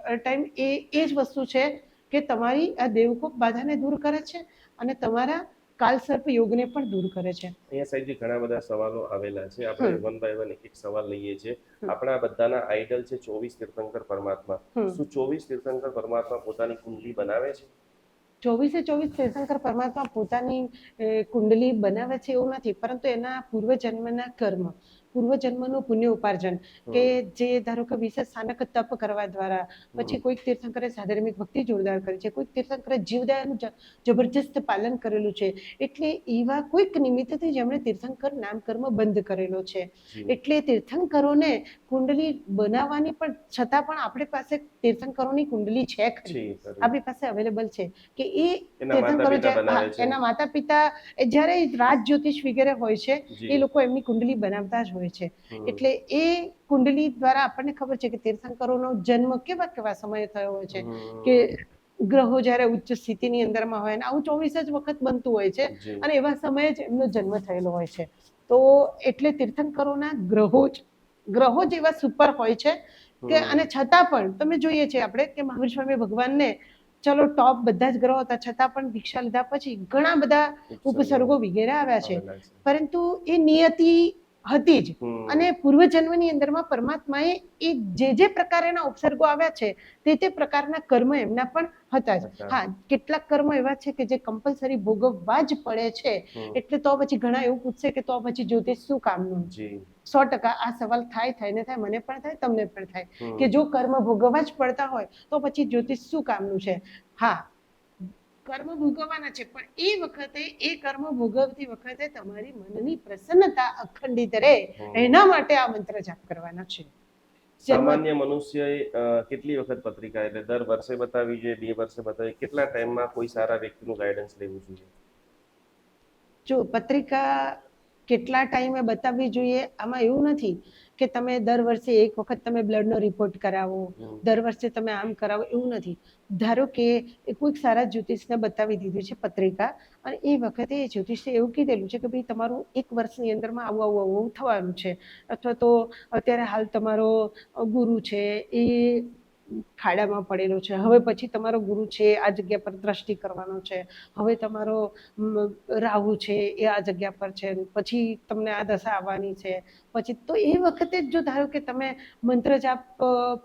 ટાઈમ એ જ વસ્તુ છે કે તમારી આ દેવકોપ બાધાને દૂર કરે છે અને તમારા કાલ સર્પ યોગને પણ દૂર કરે છે. અહીંયા સાહેબજી ઘણા બધા સવાલો આવેલા છે, આપણે વન બાય વન એક સવાલ લઈએ છીએ. આપણા બધાના આઈડલ છે 24 તીર્થંકર પરમાત્મા. શું 24 તીર્થંકર પરમાત્મા પોતાની કુંડલી બનાવે છે? 24 તીર્થંકર પરમાત્મા પોતાની કુંડલી બનાવે છે એવું નથી, પરંતુ એના પૂર્વજન્મના કર્મ, પૂર્વજન્મનું પુણ્ય ઉપાર્જન, કે જે ધારો કે વિશેષ સ્થાનક તપ કરવા દ્વારા, પછી કોઈક તીર્થંકરે સાધર્મિક ભક્તિ જોરદાર કરી છે, કોઈક તીર્થંકરે જીવદયાનું જબરજસ્ત પાલન કરેલું છે, એટલે એવા કોઈક નિમિત્તથી જેમણે તીર્થંકર નામ કર્મ બંધ કરેલો છે. એટલે તીર્થંકરોને કુંડલી બનાવવાની પણ છતાં પણ આપણી પાસે તીર્થંકરોની કુંડલી છે ખરી, આપણી પાસે અવેલેબલ છે કે એ તીર્થંકરો એના માતા પિતા જ્યારે રાજ જ્યોતિષ વગેરે હોય છે એ લોકો એમની કુંડલી બનાવતા જ હોય છે. એટલે એ કુંડલી દ્વારા આપણને ખબર છે કે તીર્થંકરોનો જન્મ કેવા કેવા સમયે થયો હોય છે, કે ગ્રહો જ્યારે ઉચ્ચ સ્થિતિની અંદરમાં હોય ને આવું 24 જ વખત બનતું હોય છે, અને એવા સમયે જ એમનો જન્મ થયેલો હોય છે. તો એટલે તીર્થંકરોના ગ્રહો જ એવા સુપર હોય છે કે, અને છતાં પણ તમે જોઈએ છે આપણે કે મહાવીર સ્વામી ભગવાનને ચલો ટોપ બધા જ ગ્રહો હતા, છતાં પણ દીક્ષા લીધા પછી ઘણા બધા ઉપસર્ગો વગેરે આવ્યા છે, પરંતુ એ નિયતિ હતી જ. અને પૂર્વજન્મની અંદરમાં પરમાત્માએ એ જે પ્રકારના ઉપસર્ગો આવ્યા છે તે પ્રકારના કર્મ એમના પણ હતા જ. હા, કેટલાક કર્મ એવા છે કે જે કમ્પલસરી ભોગવવા જ પડે છે. એટલે તો પછી ઘણા એવું પૂછશે કે તો પછી જ્યોતિષ શું કામનું? 100% આ સવાલ થાય ને થાય, મને પણ થાય, તમને પણ થાય કે જો કર્મ ભોગવવા જ પડતા હોય તો પછી જ્યોતિષ શું કામનું છે? હા, કર્મ ભોગવવાના છે, પણ એ વખતે એ કર્મ ભોગવતી વખતે તમારી મનની પ્રસન્નતા અખંડિત રહે એના માટે આ મંત્ર જાપ કરવાના છે. સામાન્ય મનુષ્યએ કેટલી વખત પત્રિકા, એટલે દર વર્ષે બતાવી જોઈએ, 2 વર્ષે બતાવી, કેટલા ટાઈમમાં કોઈ સારા વ્યક્તિનું ગાઈડન્સ લેવું જોઈએ? જો પત્રિકા કેટલા ટાઈમે બતાવવી જોઈએ, આમાં એવું નથી કે તમે દર વર્ષે એક વખત તમે બ્લડનો રિપોર્ટ કરાવો, દર વર્ષે તમે આમ કરાવો, એવું નથી. ધારો કે કોઈક સારા જ્યોતિષને બતાવી દીધી છે પત્રિકા, અને એ વખતે એ જ્યોતિષે એવું કીધેલું છે કે ભાઈ તમારું 1 વર્ષની અંદરમાં આવું થવાનું છે, અથવા તો અત્યારે હાલ તમારો ગુરુ છે એ ખાડામાં પડેલો છે, હવે પછી તમારો ગુરુ છે આ જગ્યા પર દ્રષ્ટિ કરવાનો છે, હવે તમારો રાહુ છે એ આ જગ્યા પર છે, પછી તમને આ દશા આવવાની છે, પછી તો એ વખતે જ જો ધારો કે તમે મંત્ર જાપ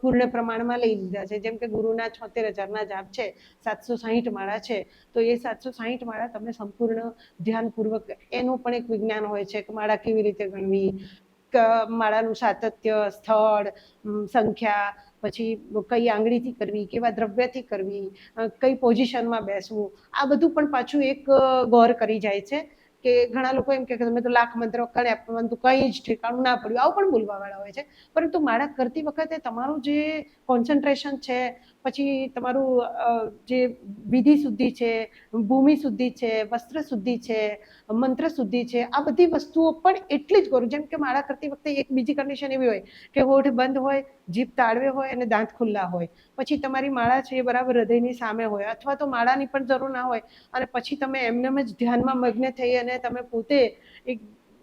પૂર્ણ પ્રમાણમાં લઈ લીધા છે, જેમ કે ગુરુના 76,000 જાપ છે, 760 માળા છે, તો એ 760 માળા તમે સંપૂર્ણ ધ્યાનપૂર્વક, એનું પણ એક વિજ્ઞાન હોય છે કે માળા કેવી રીતે ગણવી, માળાનું સાતત્ય, સ્થળ, સંખ્યા, પછી કઈ આંગળીથી કરવી, કેવા દ્રવ્યથી કરવી, કઈ પોઝિશનમાં બેસવું, આ બધું પણ પાછું એક ગૌર કરી જાય છે. કે ઘણા લોકો એમ કે તમે તો લાખ મંત્ર કર્યા પરંતુ કંઈ જ ઠેકાણું ના પડ્યું, આવું પણ બોલવાવાળા હોય છે. પરંતુ માળા કરતી વખતે તમારું જે કોન્સન્ટ્રેશન છે, પછી તમારું જે વિધિ શુદ્ધિ છે, ભૂમિ શુદ્ધિ છે, વસ્ત્ર શુદ્ધિ છે, મંત્ર શુદ્ધિ છે, આ બધી વસ્તુઓ પણ એટલી જ કરું. જેમ કે માળા કરતી વખતે એક બીજી કન્ડિશન એવી હોય કે હોઠ બંધ હોય, જીભ તાળવે હોય અને દાંત ખુલ્લા હોય, પછી તમારી માળા છે એ બરાબર હૃદયની સામે હોય, અથવા તો માળાની પણ જરૂર ના હોય, અને પછી તમે એમનેમ જ ધ્યાનમાં મગ્ન થઈ અને તમે પોતે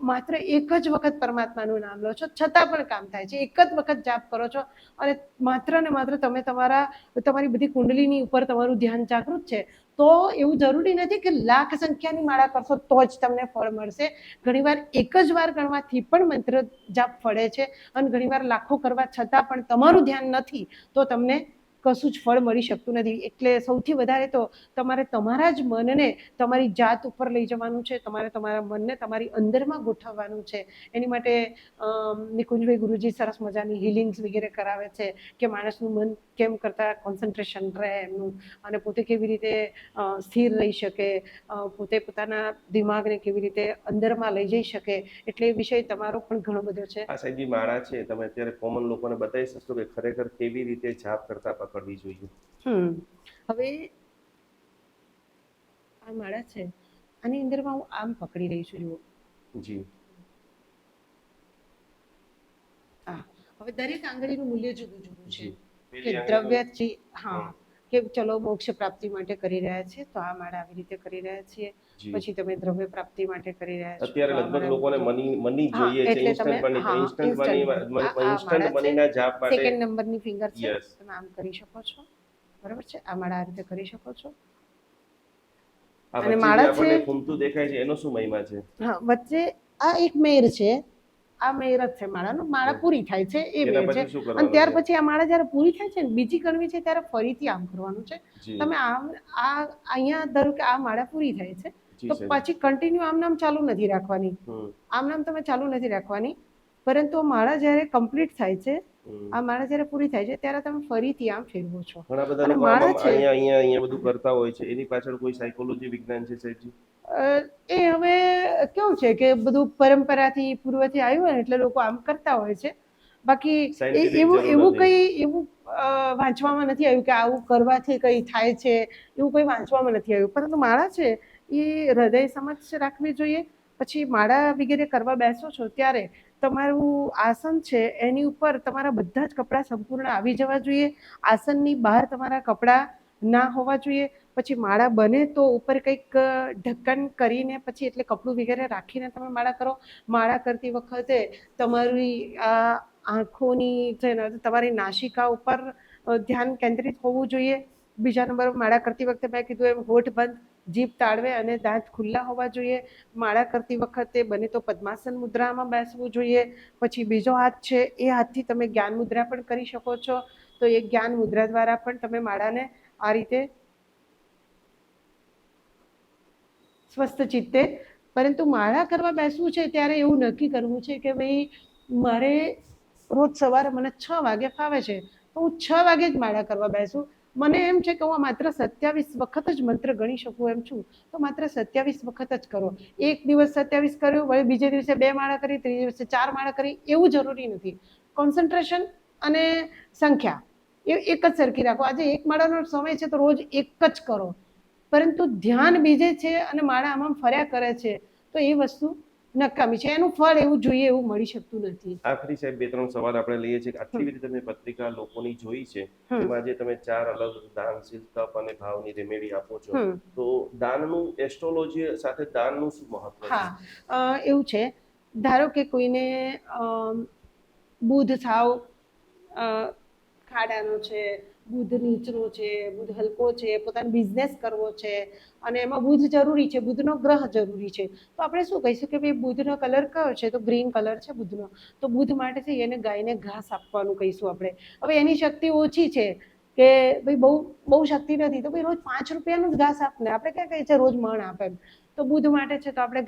માત્ર એક જ વખત પરમાત્માનું નામ લો છો, છતાં પણ કામ થાય છે. એક જ વખત જાપ કરો છો અને માત્ર ને માત્ર તમે તમારી બધી કુંડલીની ઉપર તમારું ધ્યાન જાગૃત છે, તો એવું જરૂરી નથી કે લાખ સંખ્યાની માળા કરશો તો જ તમને ફળ મળશે. ઘણીવાર એક જ વાર ગણવાથી પણ મંત્ર જાપ ફળે છે, અને ઘણીવાર લાખો કરવા છતાં પણ તમારું ધ્યાન નથી તો તમને કશું જ ફળ મળી શકતું નથી. એટલે સૌથી વધારે તો તમારે તમારા જ મનને તમારી જાત ઉપર લઈ જવાનું છે, તમારે તમારા મનને તમારી અંદરમાં ગોઠવવાનું છે. એની માટે નિકુંજભાઈ ગુરુજી સરસ મજાની હિલિંગ્સ વગેરે કરાવે છે કે માણસનું મન કેમ કરતાં કોન્સન્ટ્રેશન રહે એમનું, અને પોતે કેવી રીતે સ્થિર રહી શકે, પોતે પોતાના દિમાગને કેવી રીતે અંદરમાં લઈ જઈ શકે. એટલે એ વિષય તમારો પણ ઘણો બધો છે. આ સાહેબજી માળા છે, તમે અત્યારે કોમન લોકોને બતાવી શકશો કે ખરેખર કેવી રીતે જાપ કરતા પકડવી જોઈએ? હવે આ માળા છે, આની અંદરમાં હું આમ પકડી રહી છું, જુઓ જી. હવે દરેક આંગળીનું મૂલ્ય જુદું જુદું છે. કે દ્રવ્યથી, હા, કે ચલો મોક્ષ પ્રાપ્તિ માટે કરી રહ્યા છે તો આ માળા આવી રીતે કરી રહ્યા છીએ, પછી તમે દ્રવ્ય પ્રાપ્તિ માટે કરી રહ્યા છો. અત્યારે લગભગ લોકોને મની જોઈએ છે, ઇન્સ્ટન્ટ મની, તો ઇન્સ્ટન્ટ મનીના જાપ માટે સેકન્ડ નંબરની ફિંગર છે, તમે આમ કરી શકો છો, બરાબર છે. આ માળા આ રીતે કરી શકો છો. અને માળા આપણને ફૂમતું દેખાય છે, એનો શું મહિમા છે? હા, વચ્ચે આ એક મેર છે, આ મેર જ છે માળાનો. માળા પૂરી થાય છે એ મેર છે, અને ત્યાર પછી આ માળા જ્યારે પૂરી થાય છે ને બીજી કરવી છે ત્યારે ફરીથી આમ કરવાનું છે. તમે આમ અહીંયા ધારો કે આ માળા પૂરી થાય છે તો પછી કન્ટિન્યુ આમ નામ ચાલુ નથી રાખવાની, આમ નામ તમે ચાલુ નથી રાખવાની, પરંતુ માળા જ્યારે કમ્પ્લીટ થાય છે, આ માળા જ્યારે પૂરી થાય છે ત્યારે તમે ફરીથી આમ ફેરવો છો. ઘણા બધા લોકો અહીંયા બધું કરતા હોય છે, એની પાછળ કોઈ સાયકોલોજી વિજ્ઞાન છે સાહેબજી? એ હવે કેવું છે કે બધું પરંપરાથી પૂર્વથી આવ્યું હોય ને એટલે લોકો આમ કરતા હોય છે. બાકી એવું વાંચવામાં નથી આવ્યું કે આવું કરવાથી કંઈ થાય છે, એવું કંઈ વાંચવામાં નથી આવ્યું. પરંતુ માળા છે એ હૃદય સમક્ષ રાખવી જોઈએ, પછી માળા વગેરે કરવા બેસો છો ત્યારે તમારું આસન છે એની ઉપર તમારા બધા જ કપડાં સંપૂર્ણ આવી જવા જોઈએ. આસનની બહાર તમારા કપડાં ના હોવા જોઈએ. પછી માળા બને તો ઉપર કંઈક ઢક્કન કરીને પછી એટલે કપડું વગેરે રાખીને તમે માળા કરો. માળા કરતી વખતે તમારી આ આંખોની તમારી નાસિકા ઉપર ધ્યાન કેન્દ્રિત હોવું જોઈએ. બીજા નંબર, માળા કરતી વખતે મેં કીધું એમ હોઠ બંધ, જીભ તાળવે અને દાંત ખુલ્લા હોવા જોઈએ. માળા કરતી વખતે બને તો પદ્માસન મુદ્રામાં બેસવું જોઈએ. પછી બીજો હાથ છે એ હાથથી તમે જ્ઞાન મુદ્રા પણ કરી શકો છો. તો એ જ્ઞાન મુદ્રા દ્વારા પણ તમે માળાને આ રીતે સ્વસ્થ ચિત્તે, પરંતુ માળા કરવા બેસવું છે ત્યારે એવું નક્કી કરવું છે કે ભાઈ મારે રોજ સવારે મને 6 વાગે ફાવે છે તો હું 6 વાગે જ માળા કરવા બેસું. મને એમ છે કે હું માત્ર 27 વખત જ મંત્ર ગણી શકું એમ છું, તો માત્ર 27 વખત જ કરો. એક દિવસ 27 કર્યું, વળી બીજે દિવસે 2 માળા કરી, ત્રીજે દિવસે 4 માળા કરી, એવું જરૂરી નથી. કોન્સન્ટ્રેશન અને સંખ્યા એ એક જ સરખી રાખો. આજે 1 માળાનો સમય છે તો રોજ 1 જ કરો, પરંતુ ધ્યાન બીજે છે અને માળા આમાં ફર્યા કરે છે તો એ વસ્તુ નકામી છે. એનું ફળ એવું જોઈએ એવું મળી શકતું નથી. આખરી સાહેબ 2-3 સવાલ આપણે લઈએ છીએ. આટલી બધી તમે પત્રિકા લોકોની જોઈ છે, એમાં જે તમે 4 અલગ દાનશીલ તપ અને ભાવની રેમેડી આપો છો, તો દાનનું એસ્ટ્રોલોજી સાથે દાનનું શું મહત્વ છે? હા, એવું છે, ધારો કે કોઈને બુધ સાવ ખાડાનો છે, બુધ નીચનો છે, બુધ હલકો છે, પોતાનો બિઝનેસ કરવો છે અને એમાં બુધ જરૂરી છે, બુધનો ગ્રહ જરૂરી છે, તો આપણે શું કહીશું કે ભાઈ બુધનો કલર કયો છે? તો ગ્રીન કલર છે બુધનો. તો બુધ માટે છે એને ગાયને ઘાસ આપવાનું કહીશું આપણે. હવે એની શક્તિ ઓછી છે કે ભાઈ બહુ શક્તિ નથી, તો ભાઈ રોજ 5 રૂપિયાનું જ ઘાસ આપને. આપણે ક્યાં કહીએ છીએ રોજ મણ આપે એમ. તો બુધ માટે છે તો આપણે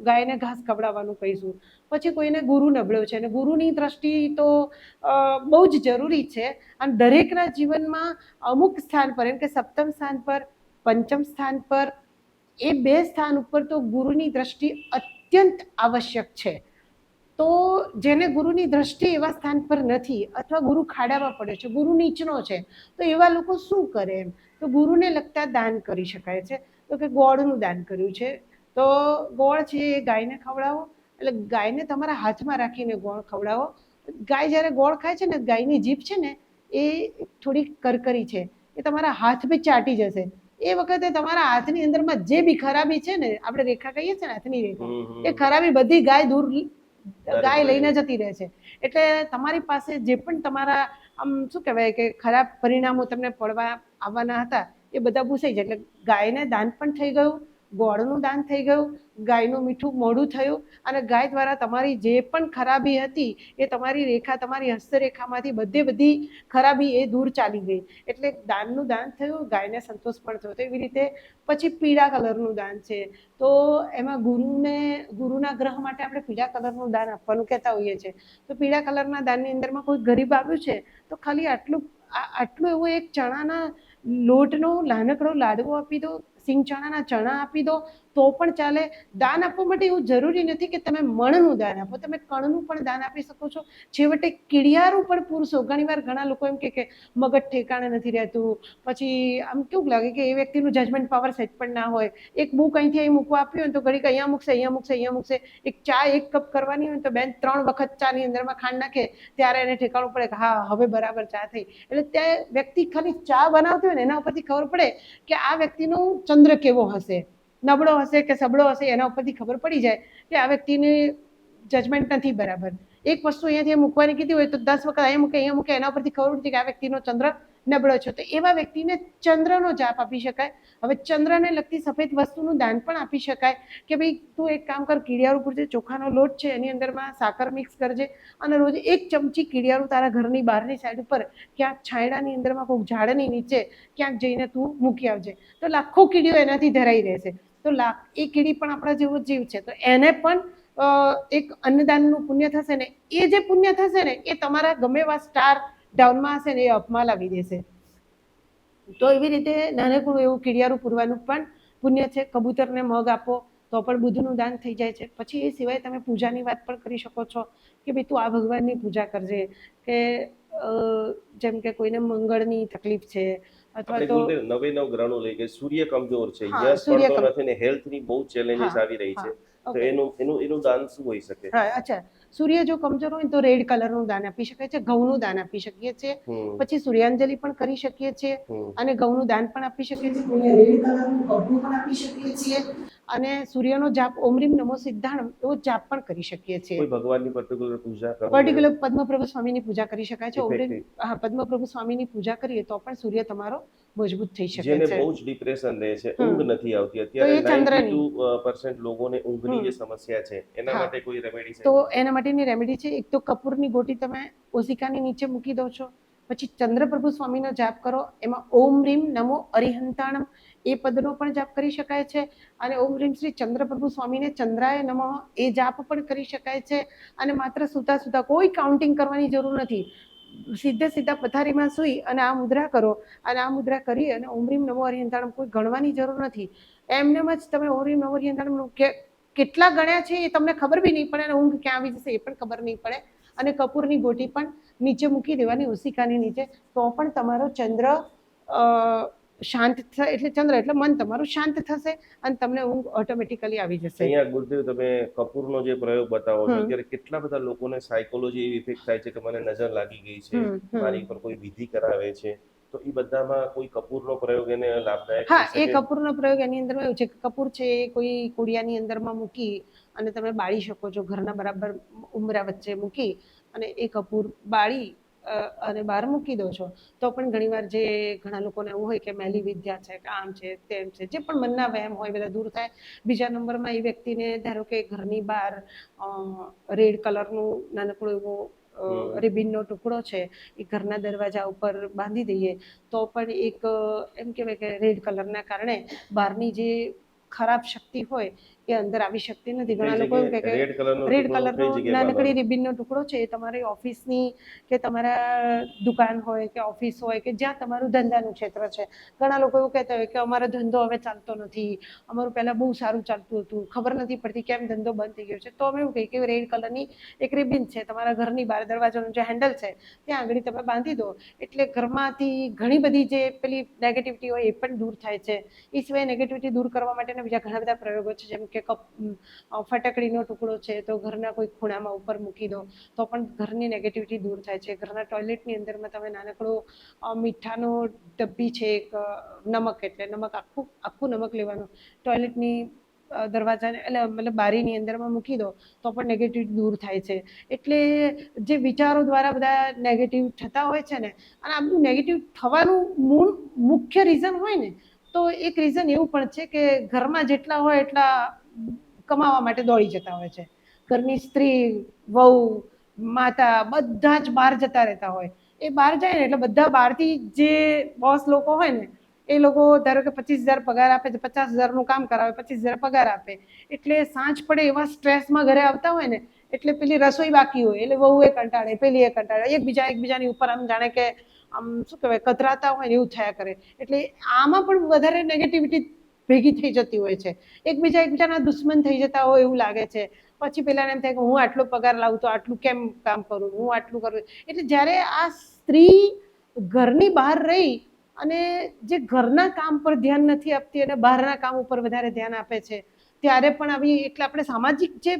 ગાયને ઘાસ ખવડાવવાનું કહીશું. પછી કોઈને ગુરુ નબળો છે અને ગુરુની દ્રષ્ટિ તો બહુ જ જરૂરી છે અને દરેકના જીવનમાં અમુક સ્થાન પર, એમ કે સપ્તમ સ્થાન પર, પંચમ સ્થાન પર, એ 2 સ્થાન ઉપર તો ગુરુની દ્રષ્ટિ અત્યંત આવશ્યક છે. તો જેને ગુરુની દ્રષ્ટિ એવા સ્થાન પર નથી અથવા ગુરુ ખાડામાં પડે છે, ગુરુ નીચનો છે, તો એવા લોકો શું કરે એમ? તો ગુરુને લગતા દાન કરી શકાય છે. તો કે ગોળનું દાન કર્યું છે તો ગોળ છે એ ગાયને ખવડાવો. એટલે ગાયને તમારા હાથમાં રાખીને ગોળ ખવડાવો. ગાય જ્યારે ગોળ ખાય છે ને, ગાયની જીભ છે ને એ થોડી કરકરી છે, એ તમારા હાથ બી ચાટી જશે. એ વખતે તમારા હાથની અંદરમાં જે બી ખરાબી છે ને, આપણે રેખા કહીએ છીએ ને, હાથની રેખા, એ ખરાબી બધી ગાય લઈને જતી રહે છે. એટલે તમારી પાસે જે પણ તમારા આમ શું કહેવાય કે ખરાબ પરિણામો તમને પડવા આવવાના હતા એ બધા ભૂસાઈ જાય. એટલે ગાયને દાન પણ થઈ ગયું, ગોળનું દાન થઈ ગયું, ગાયનું મીઠું મોઢું થયું અને ગાય દ્વારા તમારી જે પણ ખરાબી હતી એ તમારી રેખા, તમારી હસ્તરેખામાંથી બધી ખરાબી એ દૂર ચાલી ગઈ. એટલે દાનનું દાન થયું, ગાયને સંતોષ પણ થયો. તો એવી રીતે પછી પીળા કલરનું દાન છે, તો એમાં ગુરુના ગ્રહ માટે આપણે પીળા કલરનું દાન આપવાનું કહેતા હોઈએ છીએ. તો પીળા કલરના દાનની અંદરમાં કોઈ ગરીબ આવ્યું છે તો ખાલી આટલું એવું એક ચણાના લોટનો નાનકડો લાડવો આપી દો, સિંગ ચણાના ચણા આપી દો તો પણ ચાલે. દાન આપવા માટે એવું જરૂરી નથી કે તમે મણનું દાન આપો, તમે કણનું પણ દાન આપી શકો છો. છેવટે કીડિયારું પણ પૂરશો. ઘણીવાર ઘણા લોકો એમ કે મગજ ઠેકાણે નથી રહેતું, પછી આમ કેવું લાગે કે એ વ્યક્તિનું જજમેન્ટ પાવર સેટ પણ ના હોય. એક બુક અહીંથી અહીં મૂકવા આપ્યું હોય તો ઘડીક અહીંયા મૂકશે, અહીંયા મૂકશે, અહીંયા મૂકશે. એક ચા 1 કપ કરવાની હોય તો બેન 3 વખત ચાની અંદરમાં ખાંડ નાખે ત્યારે એને ઠેકાણું પડે કે હા હવે બરાબર ચા થઈ. એટલે તે વ્યક્તિ ખાલી ચા બનાવતી હોય ને એના ઉપરથી ખબર પડે કે આ વ્યક્તિનો ચંદ્ર કેવો હશે, નબળો હશે કે સબળો હશે, એના ઉપરથી ખબર પડી જાય કે આ વ્યક્તિની જજમેન્ટ નથી બરાબર. એક વસ્તુ અહીંયાથી મૂકવાની કીધી હોય તો 10 વખત અહીંયા મૂકે, એના ઉપરથી ખબર પડતી કે આ વ્યક્તિનો ચંદ્ર નબળો છે. તો એવા વ્યક્તિને ચંદ્રનો જાપ આપી શકાય. હવે ચંદ્રને લગતી સફેદ વસ્તુનું દાન પણ આપી શકાય કે ભાઈ તું એક કામ કર, કીડિયારું પૂરજે, ચોખાનો લોટ છે એની અંદરમાં સાકર મિક્સ કરજે અને રોજ 1 ચમચી કીડિયારું તારા ઘરની બહારની સાઈડ ઉપર ક્યાંક છાંયડાની અંદરમાં કોઈક ઝાડની નીચે ક્યાંક જઈને તું મૂકી આવજે. તો લાખો કીડીઓ એનાથી ધરાઈ રહેશે. તો એ કીડી પણ આપણા જેવો જીવ છે, તો એને પણ એક અન્નદાનનું પુણ્ય થશે ને, એ જે પુણ્ય થશે ને એ તમારા ગમે એવા સ્ટાર ડાઉનમાં હશે ને એ અપમાં લાવી દેશે. તો એવી રીતે નાનકડું એવું કીડિયારું પૂરવાનું પણ પુણ્ય છે. કબૂતરને મગ આપો તો પણ બુધનું દાન થઈ જાય છે. પછી એ સિવાય તમે પૂજાની વાત પણ કરી શકો છો કે ભાઈ તું આ ભગવાનની પૂજા કરજે, કે જેમ કે કોઈને મંગળની તકલીફ છે અથવા તો 9 ગ્રહણો લઈ કે સૂર્ય કમજોર છે, યશ પડતો નથી ને હેલ્થની બહુ ચેલેન્જીસ આવી રહી છે, તો Okay. એનું દાન શું હોઈ શકે? હા, અચ્છા. સૂર્ય જો કમજોર હોય તો રેડ કલરનું દાન આપી શકાય છે, ઘઉંનું દાન આપી શકીએ છીએ, હમ પછી સૂર્યાંજલિ પણ કરી શકીએ છીએ હમ અને ઘઉંનું દાન પણ આપી શકીએ છીએ, રેડ કલરનું કપડું પણ આપી શકીએ છીએ અને સૂર્યનો જાપ ઓમ રીમ નમો સિદ્ધાણમ એવો જાપ પણ કરી શકીએ છીએ. કોઈ ભગવાનની પર્ટિક્યુલર પૂજા કરવી પર્ટિક્યુલર પદ્મપ્રભુ સ્વામીની પૂજા કરી શકાય છે. ઓમ રીમ ઇફેક્ટિવ, હા, પદ્મપ્રભુ સ્વામીની પૂજા કરીએ તો પણ સૂર્ય તમારો મજબૂત થઈ શકે જેને છે. બહુ જ ડિપ્રેશન રહે છે, ઊંઘ હમ નથી આવતી, તો અત્યારે એ ચંદ્રની 92% લોકોને ઊંઘની જે હમ સમસ્યા છે એના હા માટે કોઈ રેમેડી છે? તો એના માટેની રેમેડી છે, એક તો કપૂરની ગોટી તમે ઓશિકાની નીચે મૂકી દો છો, પછી ચંદ્રપ્રભુ સ્વામીનો જાપ કરો, એમાં ઓમ રીમ નમો અરિહંતાણમ એ પદનો પણ જાપ કરી શકાય છે અને ઓમ રીમ શ્રી ચંદ્રપ્રભુ સ્વામીને ચંદ્રાય નમઃ એ જાપ પણ કરી શકાય છે. અને માત્ર સૂતા સૂતા કોઈ કાઉન્ટિંગ કરવાની જરૂર નથી, સીધે સીધા પથારીમાં સૂઈ અને આ મુદ્રા કરો અને આ મુદ્રા કરી અને ઓમ રીમ નમો અરિહંતાણમ કોઈ ગણવાની જરૂર નથી. એમનેમ જ તમે ઓમ રીમ નમો અરિહંતાણમ કેટલા ગણ્યા છે એ તમને ખબર બી નહીં પડે અને ઊંઘ ક્યાં આવી જશે એ પણ ખબર નહીં પડે. અને કપૂરની ગોટી પણ નીચે મૂકી દેવાની ઓશિકાની નીચે, તો પણ તમારો ચંદ્ર શાંત થાય, એટલે ચંદ્ર એટલે મન તમારું શાંત થશે અને તમને ઊંઘ ઓટોમેટિકલી આવી જશે. અહીંયા ગુરુદેવ તમે કપૂરનો જે પ્રયોગ બતાવો છો, હમ. અત્યારે કેટલા બધા લોકોને સાયકોલોજી એવી ઇફેક્ટ થાય છે કે મને નજર લાગી ગઈ છે, મારી પર કોઈ વિધિ કરાવે છે, તો એ બધામાં કોઈ કપૂરનો પ્રયોગ એને લાભદાયક હા, થઈ એ શકે? કપૂરનો પ્રયોગ એની અંદર એવું છે કે કપૂર છે એ કોઈ કોડિયાની અંદરમાં મૂકી અને તમે બાળી શકો છો, ઘરના બરાબર ઉંબરા વચ્ચે મૂકી અને એ કપૂર બાળી અને બહાર મૂકી દો છો તો પણ ઘણીવાર જે ઘણા લોકોને એવું હોય કે મેલી વિદ્યા છે કે આમ છે તેમ છે, જે પણ મનના વહેમ હોય બધા દૂર થાય. બીજા નંબરમાં એ વ્યક્તિને ધારો કે ઘરની બહાર રેડ કલરનું નાનકડું એવું રિબિનનો ટુકડો છે એ ઘરના દરવાજા ઉપર બાંધી દઈએ તો પણ એક એમ કહેવાય કે રેડ કલરના કારણે બહારની જે ખરાબ શક્તિ હોય એ અંદર આવી શકતી નથી. ઘણા લોકો એવું કહે કે રેડ કલરનો રેડ ટુકડો કલરનો કઈ જગ્યાએ નાનકડી બાંધવાનો? રિબિનનો ટુકડો છે એ તમારી ઓફિસની કે તમારા દુકાન હોય કે ઓફિસ હોય કે જ્યાં તમારું ધંધાનું ક્ષેત્ર છે. ઘણા લોકો એવું કહેતા હોય કે અમારો ધંધો હવે ચાલતો નથી, અમારું પહેલાં બહુ સારું ચાલતું હતું, ખબર નથી પડતી કેમ ધંધો બંધ થઈ ગયો છે, તો અમે એવું કહીએ કે રેડ કલરની એક રિબિન છે તમારા ઘરની બહાર દરવાજાનું જે હેન્ડલ છે ત્યાં આગળ તમે બાંધી દો એટલે ઘરમાંથી ઘણી બધી જે પેલી નેગેટિવિટી હોય એ પણ દૂર થાય છે. એ સિવાય નેગેટિવિટી દૂર કરવા માટેના બીજા ઘણા બધા પ્રયોગો છે, જેમ કે ફટાકડીનો ટુકડો છે તો ઘરના કોઈ ખૂણામાં ઉપર મૂકી દો તો પણ ઘરની નેગેટિવિટી દૂર થાય છે. ઘરના ટોયલેટની અંદરમાં તમે નાનકડો મીઠાનો ડબ્બી છે, એક નમક એટલે નમક આખું નમક લેવાનું ટોયલેટની દરવાજાને એટલે મતલબ બારીની અંદરમાં મૂકી દો તો પણ નેગેટિવિટી દૂર થાય છે. એટલે જે વિચારો દ્વારા બધા નેગેટિવ થતા હોય છે ને, અને આ બધું નેગેટિવ થવાનું મુખ્ય રીઝન હોય ને તો એક રીઝન એવું પણ છે કે ઘરમાં જેટલા હોય એટલા કમાવા માટે દોડી જતા હોય છે. ઘરની સ્ત્રી, વહુ, માતા બધા જ બહાર જતા રહેતા હોય. એ બહાર જાય ને એટલે બધા બહારથી જે બોસ લોકો હોય ને એ લોકો ધારો કે 25,000 પગાર આપે છે, 50,000નું કામ કરાવે, 25,000 પગાર આપે, એટલે સાંજ પડે એવા સ્ટ્રેસમાં ઘરે આવતા હોય ને એટલે પેલી રસોઈ બાકી હોય એટલે વહુ એ કંટાળે, પેલી એ કંટાળે, એકબીજાની ઉપર આમ જાણે કે આમ શું કહેવાય કતરાતા હોય ને એવું થયા કરે. એટલે આમાં પણ વધારે નેગેટિવિટી ભેગી થઈ જતી હોય છે. એકબીજાના દુશ્મન થઈ જતા હોય એવું લાગે છે. પછી પેલાને એમ થાય કે હું આટલો પગાર લાવું તો આટલું કેમ કામ કરું, હું આટલું કરું. એટલે જ્યારે આ સ્ત્રી ઘરની બહાર રહી અને જે ઘરના કામ પર ધ્યાન નથી આપતી અને બહારના કામ ઉપર વધારે ધ્યાન આપે છે ત્યારે પણ આવી એટલે આપણે સામાજિક જે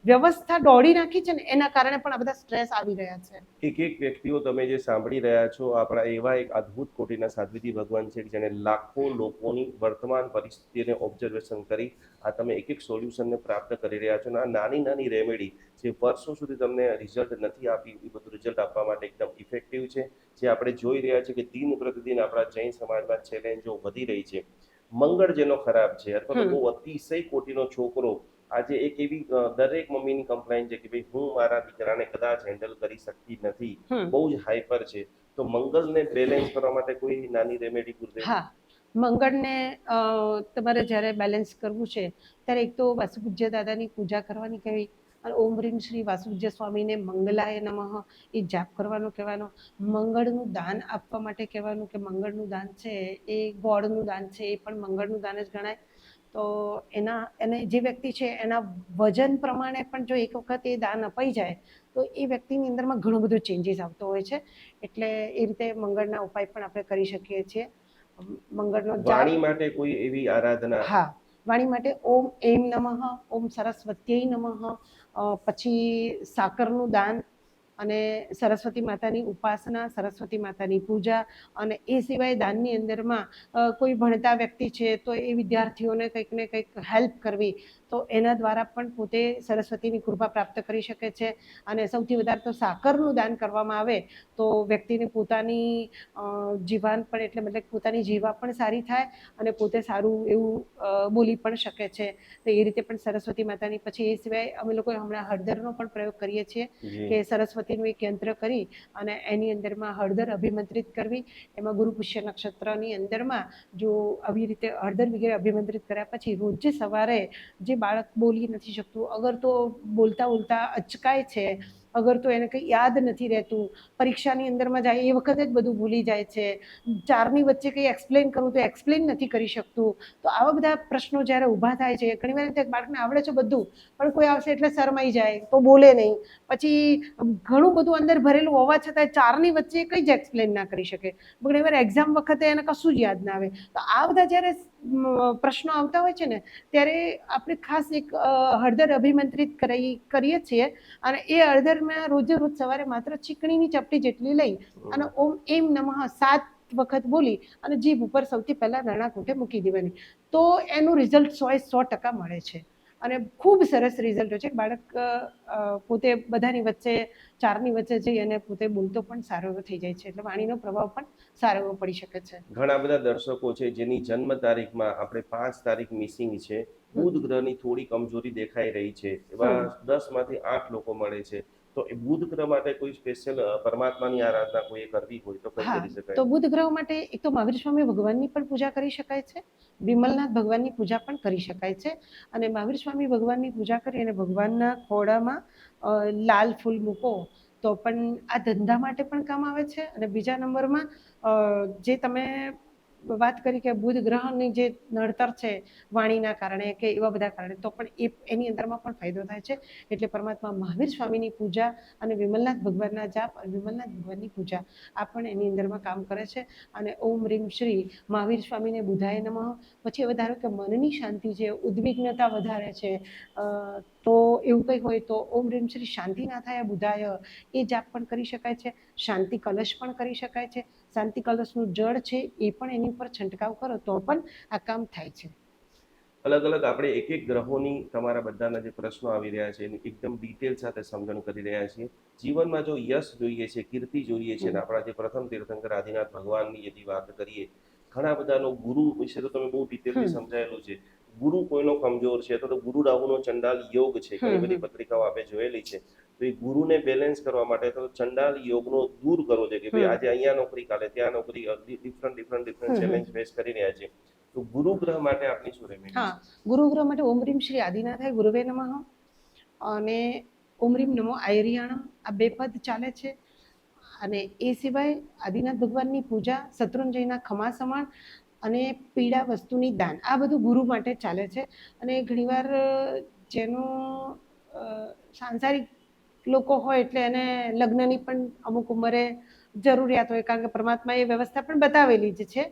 વ્યવસ્થા દોડી નાખી છે ને એના કારણે પણ આ બધા સ્ટ્રેસ આવી રહ્યા છે. એક વ્યક્તિઓ તમે જે સાંભળી રહ્યા છો આપણા એવા એક અદ્ભુત કોટીના સાધ્વીજી ભગવાન છે જેને લાખો લોકોની વર્તમાન પરિસ્થિતિને ઓબ્ઝર્વેશન કરી આ તમે એક સોલ્યુશનને પ્રાપ્ત કરી રહ્યા છો. આ નાની નાની રેમેડી જે વર્ષો સુધી તમને રિઝલ્ટ નથી આપી એ બધું રિઝલ્ટ આપવા માટે એકદમ ઇફેક્ટિવ છે. જે આપણે જોઈ રહ્યા છીએ કે દિન પ્રતિદિન આપણા જૈન સમાજમાં ચેલેન્જો વધી રહી છે. મંગળ જેનો ખરાબ છે અથવા તો બહુ અતિશય કોટીનો છોકરો આજે એક એવી દરેક મમ્મીની કમ્પ્લેન છે કે ભાઈ હું મારા દીકરાને કદાચ હેન્ડલ કરી શકતી નથી, બહુ જ હાઈપર છે, તો મંગળને બેલેન્સ કરવા માટે કોઈ નાની રેમેડી ગુરુદેવ? હા, મંગળને તમારે જ્યારે બેલેન્સ કરવું છે ત્યારે એક તો વાસુપૂજ્ય દાદાની પૂજા કરવાની કહેવી અને ઓમ રીમ શ્રી વાસુપૂજ્ય સ્વામીને મંગલાય નમઃ એ જાપ કરવાનો કહેવાનો. મંગળનું દાન આપવા માટે કહેવાનું કે મંગળનું દાન છે એ ગોળનું દાન છે, એ પણ મંગળનું દાન જ ગણાય. તો એને જે વ્યક્તિ છે એના વજન પ્રમાણે પણ જો એક વખત એ દાન અપાઈ જાય તો એ વ્યક્તિની અંદરમાં ઘણો બધો ચેન્જીસ આવતો હોય છે. એટલે એ રીતે મંગળના ઉપાય પણ આપણે કરી શકીએ છીએ. મંગળનો વાણી માટે કોઈ એવી આરાધના? હા, વાણી માટે ઓમ એમ નમઃ, ઓમ સરસ્વત્યય નમઃ, પછી સાકરનું દાન અને સરસ્વતી માતાની ઉપાસના, સરસ્વતી માતાની પૂજા. અને એ સિવાય દાનની અંદરમાં કોઈ ભણતા વ્યક્તિ છે તો એ વિદ્યાર્થીઓને કંઈક ને કંઈક હેલ્પ કરવી, તો એના દ્વારા પણ પોતે સરસ્વતીની કૃપા પ્રાપ્ત કરી શકે છે. અને સૌથી વધારે તો સાકરનું દાન કરવામાં આવે તો વ્યક્તિને પોતાની જીવાન પણ એટલે મતલબ પોતાની જીવા પણ સારી થાય અને પોતે સારું એવું બોલી પણ શકે છે. તો એ રીતે પણ સરસ્વતી માતાની. પછી એ સિવાય અમે લોકો હમણાં હળદરનો પણ પ્રયોગ કરીએ છીએ કે સરસ્વતીનું એક યંત્ર કરી અને એની અંદરમાં હળદર અભિમંત્રિત કરવી. એમાં ગુરુ પુષ્ય નક્ષત્રની અંદરમાં જો આવી રીતે હળદર વગેરે અભિમંત્રિત કર્યા પછી રોજ સવારે જે બાળક બોલી નથી શકતું, અગર તો બોલતા બોલતા અચકાય છે, અગર તો એને કંઈ યાદ નથી રહેતું, પરીક્ષાની અંદરમાં જાય એ વખતે જ બધું ભૂલી જાય છે, ચારની વચ્ચે કંઈ એક્સપ્લેન કરવું તો એક્સપ્લેન નથી કરી શકતું, તો આવા બધા પ્રશ્નો જ્યારે ઊભા થાય છે, ઘણી વાર બાળકને આવડે છે બધું પણ કોઈ આવશે એટલે શરમાઈ જાય તો બોલે નહીં, પછી ઘણું બધું અંદર ભરેલું હોવા છતાં ચારની વચ્ચે કંઈ જ એક્સપ્લેન ના કરી શકે. ઘણી વાર એક્ઝામ વખતે એને કશું જ યાદ ના આવે. તો આ બધા જ્યારે પ્રશ્નો આવતા હોય છે ને ત્યારે આપણે ખાસ એક હળદર અભિમંત્રિત કરીએ છીએ અને એ હળદરમાં રોજે રોજ સવારે માત્ર ચીકણીની ચપટી જેટલી લઈ અને ઓમ એમ નમઃ 7 વખત બોલી અને જીભ ઉપર સૌથી પહેલા નાણાકૂટે મૂકી દેવાની, તો એનું રિઝલ્ટ 100% મળે છે. અને ખૂબ સરસ રિઝલ્ટ હોય છે. બાળક પોતે બધાની વચ્ચે ચારની વચ્ચે જઈ અને પોતે બોલતો પણ સારો એવો થઈ જાય છે. એટલે વાણીનો પ્રભાવ પણ સારો એવો પડી શકે છે. ઘણા બધા દર્શકો છે જેની જન્મ તારીખમાં આપણે 5 તારીખ મિસિંગ છે, બુધ ગ્રહની થોડી કમજોરી દેખાઈ રહી છે, એવા 10 માંથી 8 લોકો મળે છે. તો એ બુધ ગ્રહ માટે કોઈ સ્પેશિયલ પરમાત્માની આરાધના કોઈ કરવી હોય તો કઈ કરી શકાય? તો બુધ ગ્રહ માટે એક તો મહાવીર સ્વામી ભગવાનની પણ પૂજા કરી શકાય છે, વિમલનાથ ભગવાનની પૂજા પણ કરી શકાય છે. અને મહાવીર સ્વામી ભગવાનની પૂજા કરી અને ભગવાનના ખોળામાં લાલ ફૂલ મૂકો તો પણ આ ધંધા માટે પણ કામ આવે છે. અને બીજા નંબરમાં જે તમે વાત કરી કે બુધ ગ્રહની જે નડતર છે વાણીના કારણે કે એવા બધા કારણે, તો પણ એની અંદરમાં પણ ફાયદો થાય છે. એટલે પરમાત્મા મહાવીર સ્વામીની પૂજા અને વિમલનાથ ભગવાનના જાપ અને વિમલનાથ ભગવાનની પૂજા આ પણ એની અંદરમાં કામ કરે છે. અને ઓમ રીમ શ્રી મહાવીર સ્વામીને બુધાય નમઃ. પછી હવે ધારો કે મનની શાંતિ છે, ઉદ્વિગ્નતા વધારે છે, તો એવું કંઈક હોય તો ઓમ રીમ શ્રી શાંતિનાથાય બુધાય એ જાપ પણ કરી શકાય છે. શાંતિ કલશ પણ કરી શકાય છે. શાંતિ કલશનું જળ છે એ પણ એની ઉપર છંટકાવ કરો તો પણ આ કામ થાય છે. અલગ અલગ આપણે એક એક ગ્રહોની તમારા બધાના જે પ્રશ્નો આવી રહ્યા છે એની એકદમ ડિટેલ સાથે સમજણ કરી રહ્યા છીએ. જીવનમાં જો યશ જોઈએ છે, કીર્તિ જોઈએ છે, ને આપણા જે પ્રથમ તીર્થંકર આદિનાથ ભગવાનની યદિ વાત કરીએ, ઘણા બધાનો ગુરુ વિશે તો તમે બહુ ડિટેલથી સમજાયેલું છે. ગુરુ કોઈનો કમજોર છે તો ગુરુ રાહુનો ચંડાલ યોગ છે, ઘણી બધી પત્રિકાઓ આપણે જોયેલી છે. તો એ ગુરુને બેલેન્સ કરવા માટે તો ચંડાલ યોગનો દૂર કરવો છે કે ભાઈ આજે અહીંયા નોકરી, કાલે ત્યાં નોકરી, ડિફરન્ટ ચેલેન્જ ફેસ કરી રહ્યા છે. તો ગુરુ ગ્રહ માટે આપની શું રેમેડી છે? ગુરુ ગ્રહ માટે ઓમ રીમ શ્રી આદિનાથાય ગુરુવે નમઃ અને ઓમ રીમ નમો આયરિયાણમ આ 2 પદ ચાલે છે. અને એ સિવાય આદિનાથ ભગવાનની પૂજા, શત્રુંજયના ખમા સમાન અને પીળા વસ્તુની દાન, આ બધું ગુરુ માટે ચાલે છે. અને ઘણીવાર જેનું સાંસારિક લોકો હોય એટલે એને લગ્નની પણ અમુક ઉંમરે જરૂરિયાત હોય, કારણ કે પરમાત્માએ વ્યવસ્થા પણ બતાવેલી જ છે.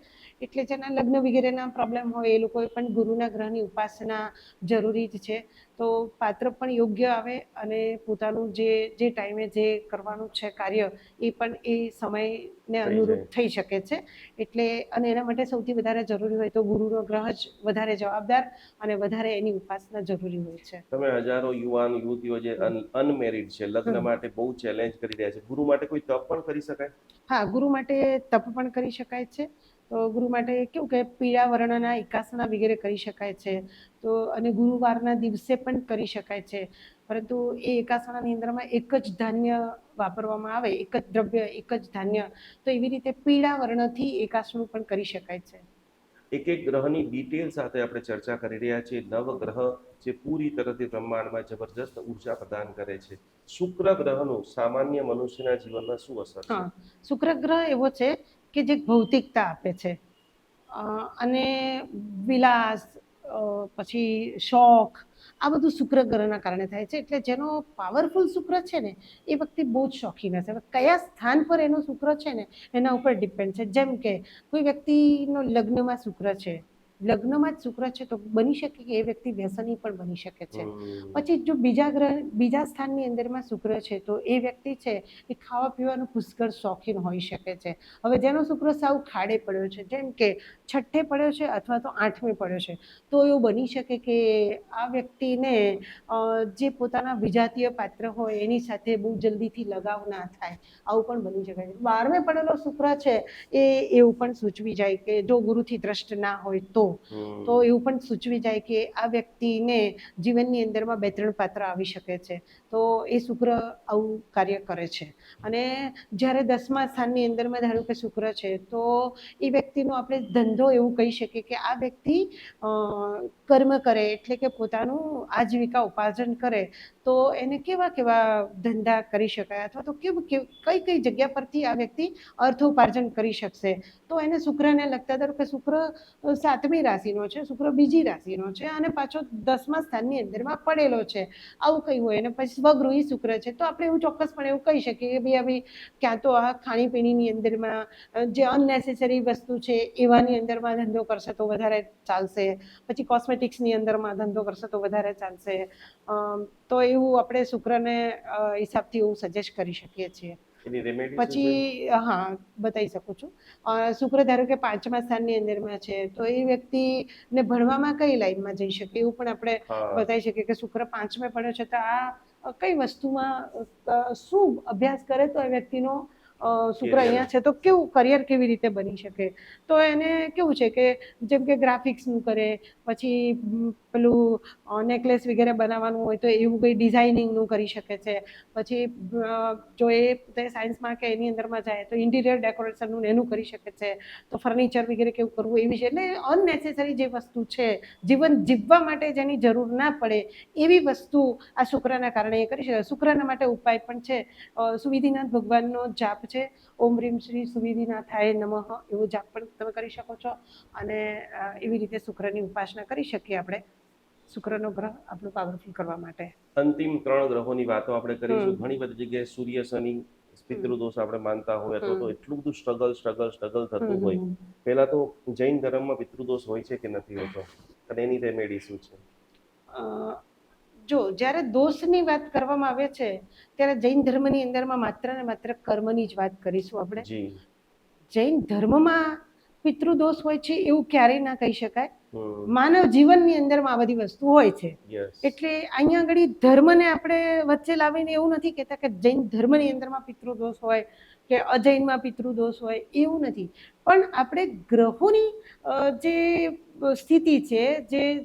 એટલે જેના લગ્ન વગેરેના પ્રોબ્લેમ હોય એ લોકોએ પણ ગુરુના ગ્રહની ઉપાસના જરૂરી જ છે. તો પાત્ર પણ યોગ્ય આવે અને પોતાનું જે ટાઈમે જે કરવાનું છે કાર્ય એ પણ એ સમયને અનુરૂપ થઈ શકે છે. એટલે અને એના માટે સૌથી વધારે જરૂરી હોય તો ગુરુનો ગ્રહ જ વધારે જવાબદાર અને વધારે એની ઉપાસના જરૂરી હોય છે. તમે હજારો યુવાન યુવતીઓ જે અનમેરિડ છે, લગ્ન માટે બહુ ચેલેન્જ કરી રહ્યા છે, ગુરુ માટે કોઈ તપ પણ કરી શકાય? હા, ગુરુ માટે તપ પણ કરી શકાય છે. તો ગુરુ માટે કેવું કે પીળા વર્ણના એકાસના વગેરે કરી શકાય છે. તો અને ગુરુવારના દિવસે પણ કરી શકાય છે. પરંતુ એ એકાસણાની અંદરમાં એક જ ધાન્ય વાપરવામાં આવે, એક જ દ્રવ્ય, એક જ ધાન્ય, તો એવી રીતે પીળા વર્ણથી એકાસણું પણ કરી શકાય છે. એક એક ગ્રહની ડિટેલ સાથે આપણે ચર્ચા કરી રહ્યા છીએ. નવગ્રહ જે પૂરી તરહથી બ્રહ્માંડમાં જબરજસ્ત ઉર્જા પ્રદાન કરે છે. શુક્ર ગ્રહનું સામાન્ય મનુષ્યના જીવનમાં શું અસર છે? શુક્ર ગ્રહ એવો છે કે જે ભૌતિકતા આપે છે અને વિલાસ, પછી શોખ, આ બધું શુક્ર ગ્રહના કારણે થાય છે. એટલે જેનો પાવરફુલ શુક્ર છે ને એ વ્યક્તિ બહુ જ શોખીન હશે. કયા સ્થાન પર એનો શુક્ર છે ને એના ઉપર ડિપેન્ડ છે. જેમ કે કોઈ વ્યક્તિનો લગ્નમાં શુક્ર છે લગ્નમાં જ શુક્ર છે તો બની શકે કે એ વ્યક્તિ વ્યસની પણ બની શકે છે. હમ. પછી જો બીજા સ્થાનની અંદરમાં શુક્ર છે તો એ વ્યક્તિ છે એ ખાવા પીવાનું પુષ્કળ શોખીન હોઈ શકે છે. હવે જેનો શુક્ર સાવ ખાડે પડ્યો છે, જેમ કે છઠ્ઠે પડ્યો છે અથવા તો આઠમે પડ્યો છે, તો એવું બની શકે કે આ વ્યક્તિને જે પોતાના વિજાતીય પાત્ર હોય એની સાથે બહુ જલ્દીથી લગાવ ના થાય, આવું પણ બની શકે છે. 12મે પડેલો શુક્ર છે એ એવું પણ સૂચવી જાય કે જો ગુરુથી દ્રષ્ટ ના હોય તો એવું પણ સૂચવી જાય કે આ વ્યક્તિને જીવનની અંદરમાં 2-3 પાત્ર આવી શકે છે. તો એ શુક્ર આવું કાર્ય કરે છે. અને જ્યારે 10મા સ્થાનની અંદરમાં ધારો કે શુક્ર છે તો એ વ્યક્તિનો આપણે ધંધો એવું કહી શકીએ કે આ વ્યક્તિ કર્મ કરે એટલે કે પોતાનું આજીવિકા ઉપાર્જન કરે, તો એને કેવા ધંધા કરી શકાય અથવા તો કઈ જગ્યા પરથી આ વ્યક્તિ અર્થોપાર્જન કરી શકશે, તો એને શુક્રને લગતા, ધારો કે શુક્ર 7મી રાશિનો છે, શુક્ર બીજી રાશિનો છે અને પાછો 10મા સ્થાનની અંદરમાં પડેલો છે, આવું કંઈ હોય અને પછી સ્વગૃહી શુક્ર છે, તો આપણે એવું ચોક્કસપણે એવું કહી શકીએ કે ભાઈ ક્યાં તો આ ખાણીપીણીની અંદરમાં જે અનનેસેસરી વસ્તુ છે એવાની અંદરમાં ધંધો કરશે તો વધારે ચાલશે, પછી કોસ્મેટિક્સની અંદરમાં ધંધો કરશે તો વધારે ચાલશે. તો એવું આપણે શુક્રને હિસાબથી એવું સજેસ્ટ કરી શકીએ છીએ. પછી હા, બતાવી શકું છું. શુક્ર ધારો કે 5મા સ્થાનની અંદરમાં છે તો એ વ્યક્તિને ભણવામાં કઈ લાઈનમાં જઈ શકે એવું પણ આપણે બતાવી શકીએ કે શુક્ર 5મે પડ્યો છે તો આ કઈ વસ્તુમાં શું અભ્યાસ કરે તો એ વ્યક્તિનો શુક્ર અહીંયા છે તો કેવું કરિયર કેવી રીતે બની શકે, તો એને કેવું છે કે જેમ કે ગ્રાફિક્સનું કરે, પછી પેલું નેકલેસ વગેરે બનાવવાનું હોય તો એવું કંઈ ડિઝાઇનિંગનું કરી શકે છે. પછી જો એ સાયન્સમાં કે એની અંદરમાં જાય તો ઇન્ટિરિયર ડેકોરેશનનું એનું કરી શકે છે, તો ફર્નિચર વગેરે કેવું કરવું એવી છે. એટલે અનનેસેસરી જે વસ્તુ છે, જીવન જીવવા માટે જેની જરૂર ના પડે એવી વસ્તુ આ શુક્રના કારણે એ કરી શકે. શુક્રના માટે ઉપાય પણ છે, સુવિધિનાથ ભગવાનનો જાપ છે, ઓમ રીમ શ્રી સુવિધિનાથાય નમઃ, એવો જાપ પણ તમે કરી શકો છો. અને એવી રીતે શુક્રની ઉપાસના કરી શકીએ આપણે, શુક્રનો ગ્રહ આપણું પાવરફુલ કરવા માટે. અંતિમ 3 ગ્રહોની વાતો આપણે કરીશું. ઘણી બધી જગ્યાએ સૂર્ય શનિ પિતૃદોષ આપણે માનતા હોય અથવા તો એટલું બધું સ્ટ્રગલ થતું હોય. પહેલા તો જૈન ધર્મમાં પિતૃદોષ હોય છે કે નથી હોતો અને એની રેમેડી શું છે? જો જ્યારે દોષની વાત કરવામાં આવે છે ત્યારે જૈન ધર્મની અંદરમાં માત્ર ને માત્ર કર્મની જ વાત કરીશું આપણે. જૈન ધર્મમાં પિતૃદોષ હોય છે એવું ક્યારેય ના કહી શકાય. માનવ જીવનની અંદરમાં આ બધી વસ્તુ હોય છે. એટલે અહીંયા આગળ ધર્મને આપણે વચ્ચે લાવીને એવું નથી કહેતા કે જૈન ધર્મની અંદરમાં પિતૃદોષ હોય કે અજૈનમાં પિતૃદોષ હોય, એવું નથી. પણ આપણે ગ્રહોની જે સ્થિતિ છે,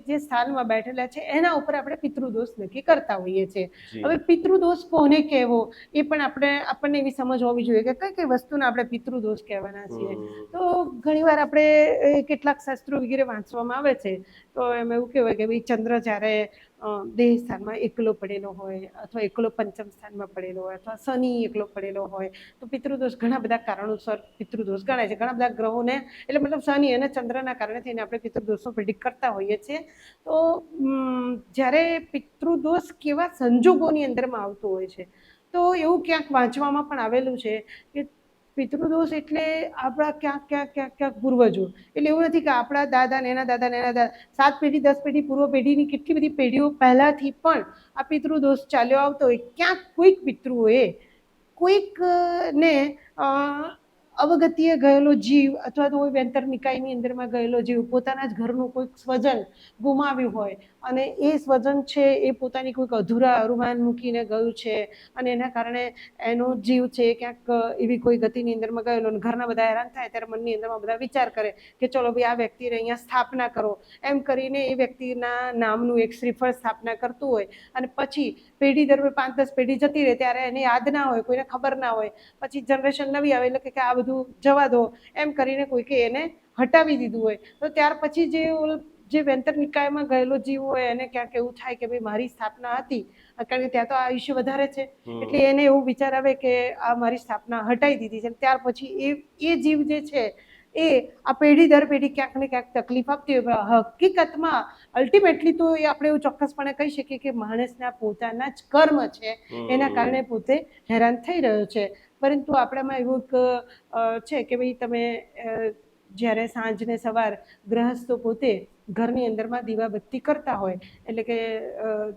જે સ્થાનમાં બેઠેલા છે એના ઉપર આપણે પિતૃદોષ નક્કી કરતા હોઈએ છીએ. હવે પિતૃદોષ કોને કહેવો એ પણ આપણને એવી સમજ હોવી જોઈએ કે કઈ કઈ વસ્તુને આપણે પિતૃદોષ કહેવાના છીએ. તો ઘણીવાર આપણે કેટલાક શાસ્ત્રો વગેરે વાંચવામાં આવે છે તો એમ એવું કહેવાય કે ભાઈ ચંદ્ર જ્યારે દેહ સ્થાનમાં એકલો પડેલો હોય અથવા એકલો પંચમ સ્થાનમાં પડેલો હોય અથવા શનિ એકલો પડેલો હોય તો પિતૃદોષ ઘણા બધા કારણોસર પિતૃદોષ ગણાય છે. ઘણા બધા ગ્રહોને એટલે મતલબ શનિ અને ચંદ્રના કારણે થઈને આપણે પિતૃદોષનો પ્રિડિક્ટ કરતા હોઈએ છીએ. તો જ્યારે પિતૃદોષ કેવા સંજોગોની અંદરમાં આવતો હોય છે તો એવું ક્યાંક વાંચવામાં પણ આવેલું છે કે પિતૃદોષ એટલે આપણા ક્યાંક પૂર્વજો, એટલે એવું નથી કે આપણા દાદા ને એના દાદા ને એના દાદા 7 પેઢી 10 પેઢી પૂર્વ પેઢીની કેટલી બધી પેઢીઓ પહેલાથી પણ આ પિતૃદોષ ચાલ્યો આવતો હોય. ક્યાંક કોઈક પિતૃઓએ કોઈકને અવગતિએ ગયેલો જીવ અથવા તો કોઈ વેંતર નિકાયની અંદરમાં ગયેલો જીવ પોતાના જ ઘરનું કોઈક સ્વજન ગુમાવ્યું હોય અને એ સ્વજન છે એ પોતાની કોઈક અધૂરા અરુમાન મૂકીને ગયું છે અને એના કારણે એનો જીવ છે ક્યાંક એવી કોઈ ગતિની અંદરમાં ગયેલો અને ઘરના બધા હેરાન થાય ત્યારે મનની અંદરમાં બધા વિચાર કરે કે ચલો ભાઈ આ વ્યક્તિને અહીંયા સ્થાપના કરો, એમ કરીને એ વ્યક્તિના નામનું એક શ્રીફળ સ્થાપના કરતું હોય અને પછી પેઢી દર 5-10 પેઢી જતી રહે ત્યારે એને યાદ ના હોય, કોઈને ખબર ના હોય, પછી જનરેશન નવી આવે એટલે કે આ બધું જવા દો એમ કરીને કોઈકે એને હટાવી દીધું હોય. તો ત્યાર પછી જે વેંતર નિકાયમાં ગયેલો જીવ હોય એને ક્યાંક એવું થાય કે ભાઈ મારી સ્થાપના હતી, કારણ કે ત્યાં તો આયુષ્ય વધારે છે, એટલે એને એવું વિચાર આવે કે આ મારી સ્થાપના હટાવી દીધી છે. ત્યાર પછી એ જીવ જે છે એ આ પેઢી દર પેઢી ક્યાંક ને ક્યાંક તકલીફ આપતી હોય. હકીકતમાં અલ્ટિમેટલી તો એ આપણે એવું ચોક્કસપણે કહી શકીએ કે માણસના પોતાના જ કર્મ છે એના કારણે પોતે હેરાન થઈ રહ્યો છે. પરંતુ આપણામાં એવું છે કે ભાઈ તમે જ્યારે સાંજ ને સવાર ગૃહસ્થો પોતે ઘરની અંદરમાં દીવાબત્તી કરતા હોય, એટલે કે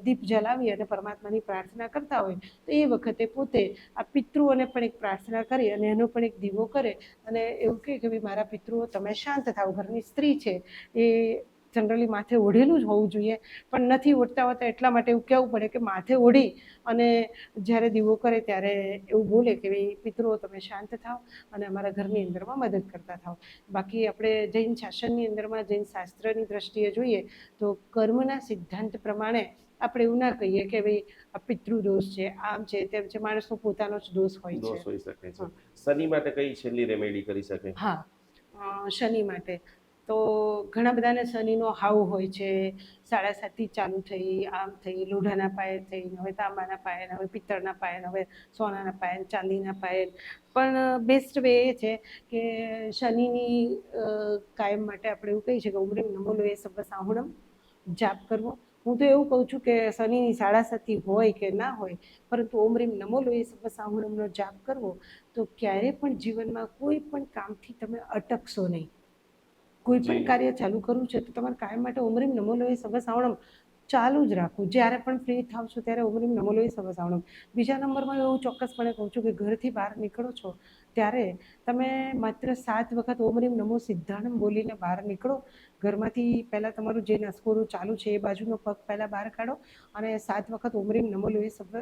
દીપ જલાવી અને પરમાત્માની પ્રાર્થના કરતા હોય, તો એ વખતે પોતે આ પિતૃઓને પણ એક પ્રાર્થના કરી અને એનો પણ એક દીવો કરે અને એવું કહે કે ભાઈ મારા પિતૃઓ તમે શાંત થાઓ. ઘરની સ્ત્રી છે એ જનરલી માથે ઓઢેલું જ હોવું જોઈએ, પણ નથી ઓઢતા હોતા એટલા માટે એવું કહેવું પડે કે માથે ઓઢી અને જ્યારે દીવો કરે ત્યારે એવું બોલે કે ભાઈ પિતૃઓ તમે શાંત થાઓ અને અમારા ઘરની અંદરમાં મદદ કરતા થાઓ. બાકી આપણે જૈન શાસનની અંદરમાં જૈન શાસ્ત્રની દ્રષ્ટિએ જોઈએ તો કર્મના સિદ્ધાંત પ્રમાણે આપણે એવું ના કહીએ કે ભાઈ આ પિતૃ દોષ છે, આમ છે તેમ છે. માણસનો પોતાનો જ દોષ હોય છે. દોષ હોઈ શકે છે. શનિ માટે કઈ છેલ્લી રેમેડી કરી શકે? હા, શનિ માટે તો ઘણા બધાને શનિનો હાવ હોય છે. 7:30 ચાલુ થઈ, આમ થઈ, લોઢાના પાયલ થઈ, હવે તાંબાના પાયલ, હવે પિત્તળના પાયલ, હવે સોનાના પાયલ, ચાંદીના પાયલ. પણ બેસ્ટ વે એ છે કે શનિની કાયમ માટે આપણે એવું કહીએ છીએ કે ઉમરીમ નમો લોએ સબ્બ સાહુણમ જાપ કરવો. હું તો એવું કહું છું કે શનિની 7:30 હોય કે ના હોય, પરંતુ ઓમરીમ નમો લોએ સબ્બ સાહુણમનો જાપ કરવો તો ક્યારે પણ જીવનમાં કોઈ પણ કામથી તમે અટકશો નહીં. કોઈ પણ કાર્ય ચાલુ કરવું છે તો તમારે કાયમ માટે ઓમરીમ નમો લોએ સબ્બ સાહુણમ ચાલુ જ રાખવું. જ્યારે પણ ફ્રી થાવ છો ત્યારે ઓમરીમ નમો લોએ સબ્બ સાહુણમ. બીજા નંબરમાં એવું ચોક્કસપણે કહું છું કે ઘરથી બહાર નીકળો છો ત્યારે તમે માત્ર 7 વખત ઓમરીમ નમો સિદ્ધાણમ બોલીને બહાર નીકળો. ઘરમાંથી પહેલાં તમારું જે નસકોરું ચાલુ છે એ બાજુનો પગ પહેલાં બહાર કાઢો અને 7 વખત ઓમરીમ નમો લોએ સબ્બ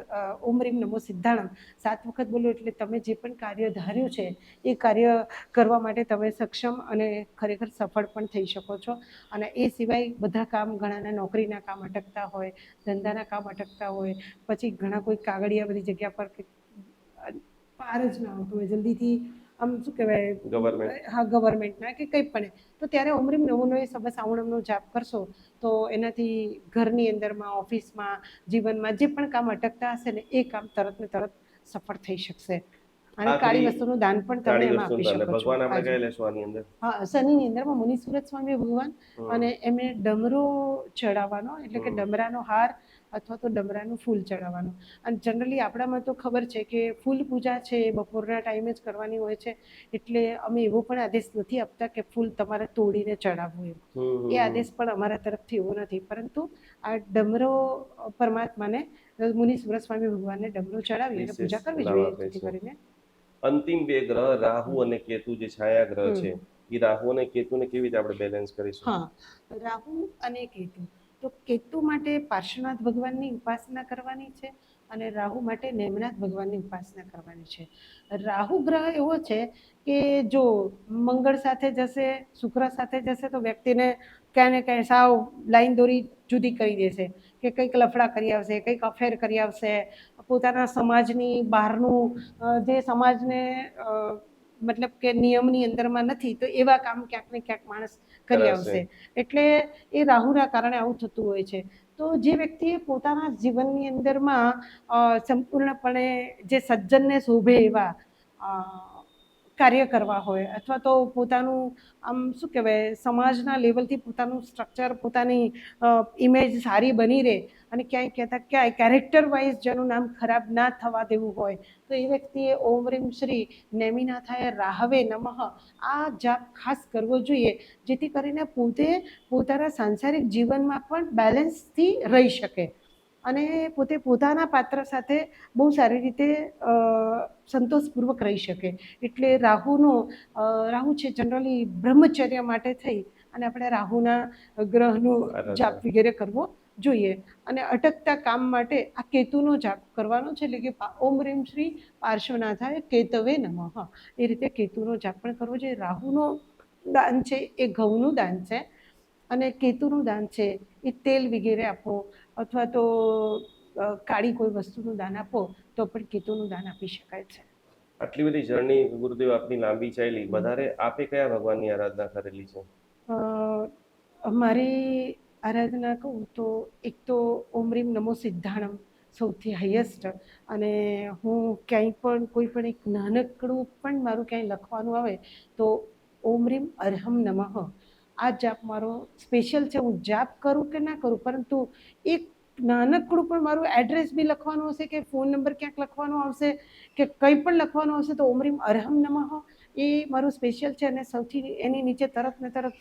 ઓમરીમ નમો સિદ્ધાણમ 7 વખત બોલો એટલે તમે જે પણ કાર્ય ધાર્યું છે એ કાર્ય કરવા માટે તમે સક્ષમ અને ખરેખર સફળ પણ થઈ શકો છો. અને એ સિવાય બધા કામ, ઘણાના નોકરીના કામ અટકતા હોય, ધંધાના કામ અટકતા હોય, પછી ઘણા કોઈ કાગળિયા બધી જગ્યા પર પાર જ ના આવતું હોય જલ્દીથી, આમ શું કહેવાય, હા ગવર્મેન્ટના કે કંઈ પણ, તો ત્યારે ઓમરીમ નમો લોએ સબ્બ સાહુણમનો જાપ કરશો તો એનાથી ઘરની અંદરમાં, ઓફિસમાં, જીવનમાં જે પણ કામ અટકતા હશે ને એ કામ તરત ને તરત સફળ થઈ શકશે. અને કાળી વસ્તુનું દાન પણ તમે એમાં આપી શકો છો. ભગવાન આપણે કઈ લેશું આની અંદર? હા, શનિની અંદરમાં મુનિ સુરત સ્વામી ભગવાન અને એમને ડમરો ચડાવવાનો, એટલે કે ડમરાનો હાર અથવા તો ડમરાનું ફૂલ ચડાવવાનું. અને જનરલી આપણામાં તો ખબર છે કે ફૂલ પૂજા છે એ બપોરના ટાઈમે જ કરવાની હોય છે, એટલે અમે એવો પણ આદેશ નથી આપતા કે ફૂલ તમારે તોડીને ચડાવવું એમ. એ આદેશ પણ અમારા તરફથી એવો નથી, પરંતુ આ ડમરો પરમાત્માને, મુનિ સુરત સ્વામી ભગવાનને ડમરો ચડાવી અને પૂજા કરવી જોઈએ, જેથી કરીને અંતિમ 2 ગ્રહ રાહુ અને કેતુ જે છાયા ગ્રહ છે, એ રાહુ અને કેતુને કેવી રીતે આપણે બેલેન્સ કરીશું? હા, રાહુ અને કેતુ, તો કેતુ માટે પાર્શ્વનાથ ભગવાનની ઉપાસના કરવાની છે અને રાહુ માટે નેમનાથ ભગવાનની ઉપાસના કરવાની છે. રાહુ ગ્રહ એવો છે કે જો મંગળ સાથે જશે, શુક્ર સાથે જશે તો વ્યક્તિને ક્યાંય ને ક્યાંય સાવ લાઈન દોરી જુદી કરી દેશે કે કંઈક લફડા કરી આવશે, કંઈક અફેર કરી આવશે, પોતાના સમાજની બહારનું જે સમાજને મતલબ કે નિયમની અંદરમાં નથી તો એવા કામ ક્યાંક ને ક્યાંક માણસ કરી આવશે. એટલે એ રાહુના કારણે આવું થતું હોય છે. તો જે વ્યક્તિએ પોતાના જીવનની અંદરમાં સંપૂર્ણપણે જે સજ્જનને શોભે એવા કાર્ય કરવા હોય, અથવા તો પોતાનું આમ શું કહેવાય, સમાજના લેવલથી પોતાનું સ્ટ્રક્ચર, પોતાની ઇમેજ સારી બની રહે અને ક્યાંય કહેતા ક્યાંય કેરેક્ટર વાઇઝ જેનું નામ ખરાબ ના થવા દેવું હોય તો એ વ્યક્તિએ ઓમ રીમ શ્રી નેમિનાથાય રાહવે નમઃ આ જાપ ખાસ કરવો જોઈએ, જેથી કરીને પોતે પોતાના સાંસારિક જીવનમાં પણ બેલેન્સથી રહી શકે અને પોતે પોતાના પાત્ર સાથે બહુ સારી રીતે સંતોષપૂર્વક રહી શકે. એટલે રાહુ છે જનરલી બ્રહ્મચર્ય માટે થઈ અને આપણે રાહુના ગ્રહનો જાપ વગેરે કરવો જોઈએ. અને અટકતા કામ માટે આ કેતુનો જાપ કરવાનો છે, એટલે કે ઓમ રીમ શ્રી પાર્શ્વનાથાય કેતવે નમઃ, એ રીતે કેતુનો જાપ પણ કરવો જોઈએ. રાહુનો દાન છે એ ઘઉંનું દાન છે અને કેતુનું દાન છે એ તેલ વગેરે આપો અથવા તો કાળી કોઈ વસ્તુનું દાન આપો તો પણ કેતુનું દાન આપી શકાય છે. આટલી બધી જર્ની ગુરુદેવ આપની લાંબી ચાલી, વધારે આપે કયા ભગવાનની આરાધના કરેલી છે? મારી આરાધના કહું તો એક તો ઓમ રીમ નમો સિદ્ધાણમ સૌથી હાઈએસ્ટ, અને હું ક્યાંય પણ કોઈ પણ એક નાનકડું પણ મારું ક્યાંય લખવાનું આવે તો ઓમ રીમ અરહમ નમઃ આ જાપ મારો સ્પેશિયલ છે. હું જાપ કરું કે ના કરું, પરંતુ એક નાનકડું પણ મારું એડ્રેસ બી લખવાનું હશે કે ફોન નંબર ક્યાંક લખવાનો આવશે કે કંઈ પણ લખવાનું આવશે તો ઓમ રીમ અરહમ નમઃ એ મારું સ્પેશિયલ છે. અને સૌથી એની નીચે તરત ને તરત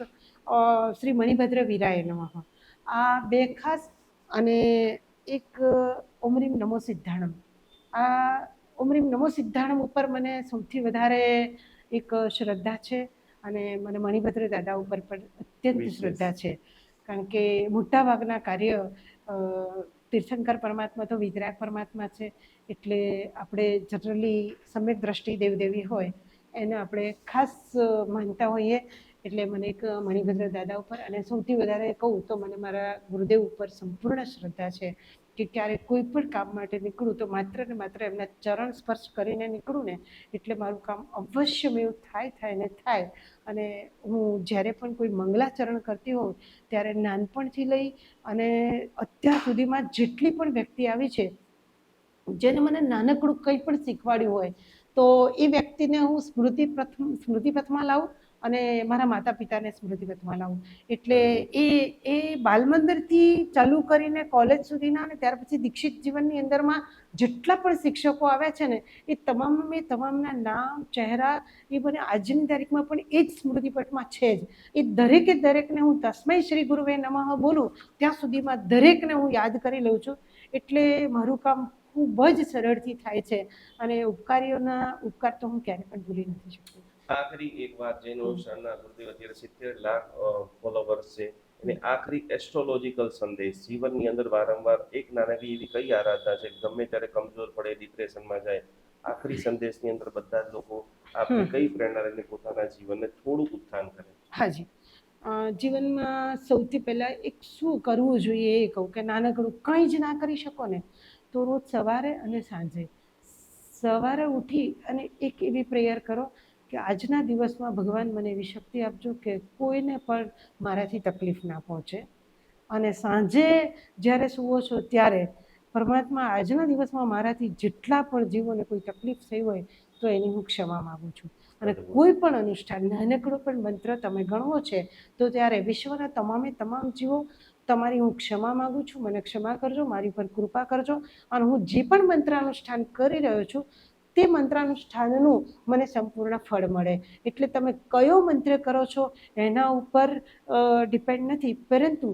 શ્રી મણિભદ્ર વીરાય નમઃ, આ બે ખાસ. અને એક ઓમ રીમ નમો સિદ્ધાણમ. આ ઓમ રીમ નમો સિદ્ધાણમ ઉપર મને સૌથી વધારે એક શ્રદ્ધા છે. અને મને મણિભદ્ર દાદા ઉપર પણ અત્યંત શ્રદ્ધા છે. કારણ કે મોટાભાગના કાર્ય તીર્થંકર પરમાત્મા તો વિતરાગ પરમાત્મા છે. એટલે આપણે જનરલી સમ્યક દ્રષ્ટિ દેવદેવી હોય એને આપણે ખાસ માનતા હોઈએ. એટલે મને એક મણિભદ્ર દાદા ઉપર, અને સૌથી વધારે કહું તો મને મારા ગુરુદેવ ઉપર સંપૂર્ણ શ્રદ્ધા છે. કે ક્યારેક કોઈ પણ કામ માટે નીકળું તો માત્ર ને માત્ર એમના ચરણ સ્પર્શ કરીને નીકળું ને એટલે મારું કામ અવશ્યમેવ થાય ને થાય. અને હું જ્યારે પણ કોઈ મંગલાચરણ કરતી હોઉં ત્યારે નાનપણથી લઈ અને અત્યાર સુધીમાં જેટલી પણ વ્યક્તિ આવી છે જેને મને નાનકડું કંઈ પણ શીખવાડ્યું હોય તો એ વ્યક્તિને હું સ્મૃતિપથમાં લાવું અને મારા માતા પિતાને સ્મૃતિપથમાં લાવું. એટલે એ બાલમંદિરથી ચાલુ કરીને કોલેજ સુધીના અને ત્યાર પછી દીક્ષિત જીવનની અંદરમાં જેટલા પણ શિક્ષકો આવ્યા છે ને એ તમામના નામ, ચહેરા એ મને આજની તારીખમાં પણ એ જ સ્મૃતિપથમાં છે જ. એ દરેકને હું તસ્મૈ શ્રી ગુરુવે નમઃ બોલું ત્યાં સુધીમાં દરેકને હું યાદ કરી લઉં છું. એટલે મારું કામ ખૂબ જ સરળથી થાય છે. અને ઉપકારીઓના ઉપકાર તો હું ક્યારે પણ ભૂલી નથી શકતી. આખરી એક વાત, જૈન અનુષ્ઠાનના ગુરુદેવ અત્યારે 70 લાખ ફોલોવર્સ છે, અને આખરી એસ્ટ્રોલોજીકલ સંદેશ જીવનની અંદર વારંવાર એક નાનકડી એવી કઈ આરાધના છે ગમે ત્યારે કમજોર પડે, ડિપ્રેશનમાં જાય, આખરી સંદેશની અંદર બધા જ લોકો આપની કઈ પ્રેરણા લઈને પોતાના જીવનને થોડુંક ઉત્થાન કરે? હાજી, જીવનમાં સૌથી પહેલાં એક શું કરવું જોઈએ એ કહું કે નાનકડું કંઈ જ ના કરી શકો ને તો રોજ સવારે અને સાંજે સવારે ઉઠી અને એક એવી પ્રેયર કરો કે આજના દિવસમાં ભગવાન મને એવી શક્તિ આપજો કે કોઈને પણ મારાથી તકલીફ ના પહોંચે. અને સાંજે જ્યારે સૂવો છો ત્યારે પરમાત્મા આજના દિવસમાં મારાથી જેટલા પણ જીવોને કોઈ તકલીફ થઈ હોય તો એની હું ક્ષમા માગું છું. અને કોઈ પણ અનુષ્ઠાન નાનકડો પણ મંત્ર તમે ગણવો છે તો ત્યારે વિશ્વના તમામ જીવો તમારી હું ક્ષમા માગું છું, મને ક્ષમા કરજો, મારી પર કૃપા કરજો. અને હું જે પણ મંત્રાનુષ્ઠાન કરી રહ્યો છું તે મંત્રાનુષ્ઠાનનું મને સંપૂર્ણ ફળ મળે. એટલે તમે કયો મંત્ર કરો છો એના ઉપર ડિપેન્ડ નથી, પરંતુ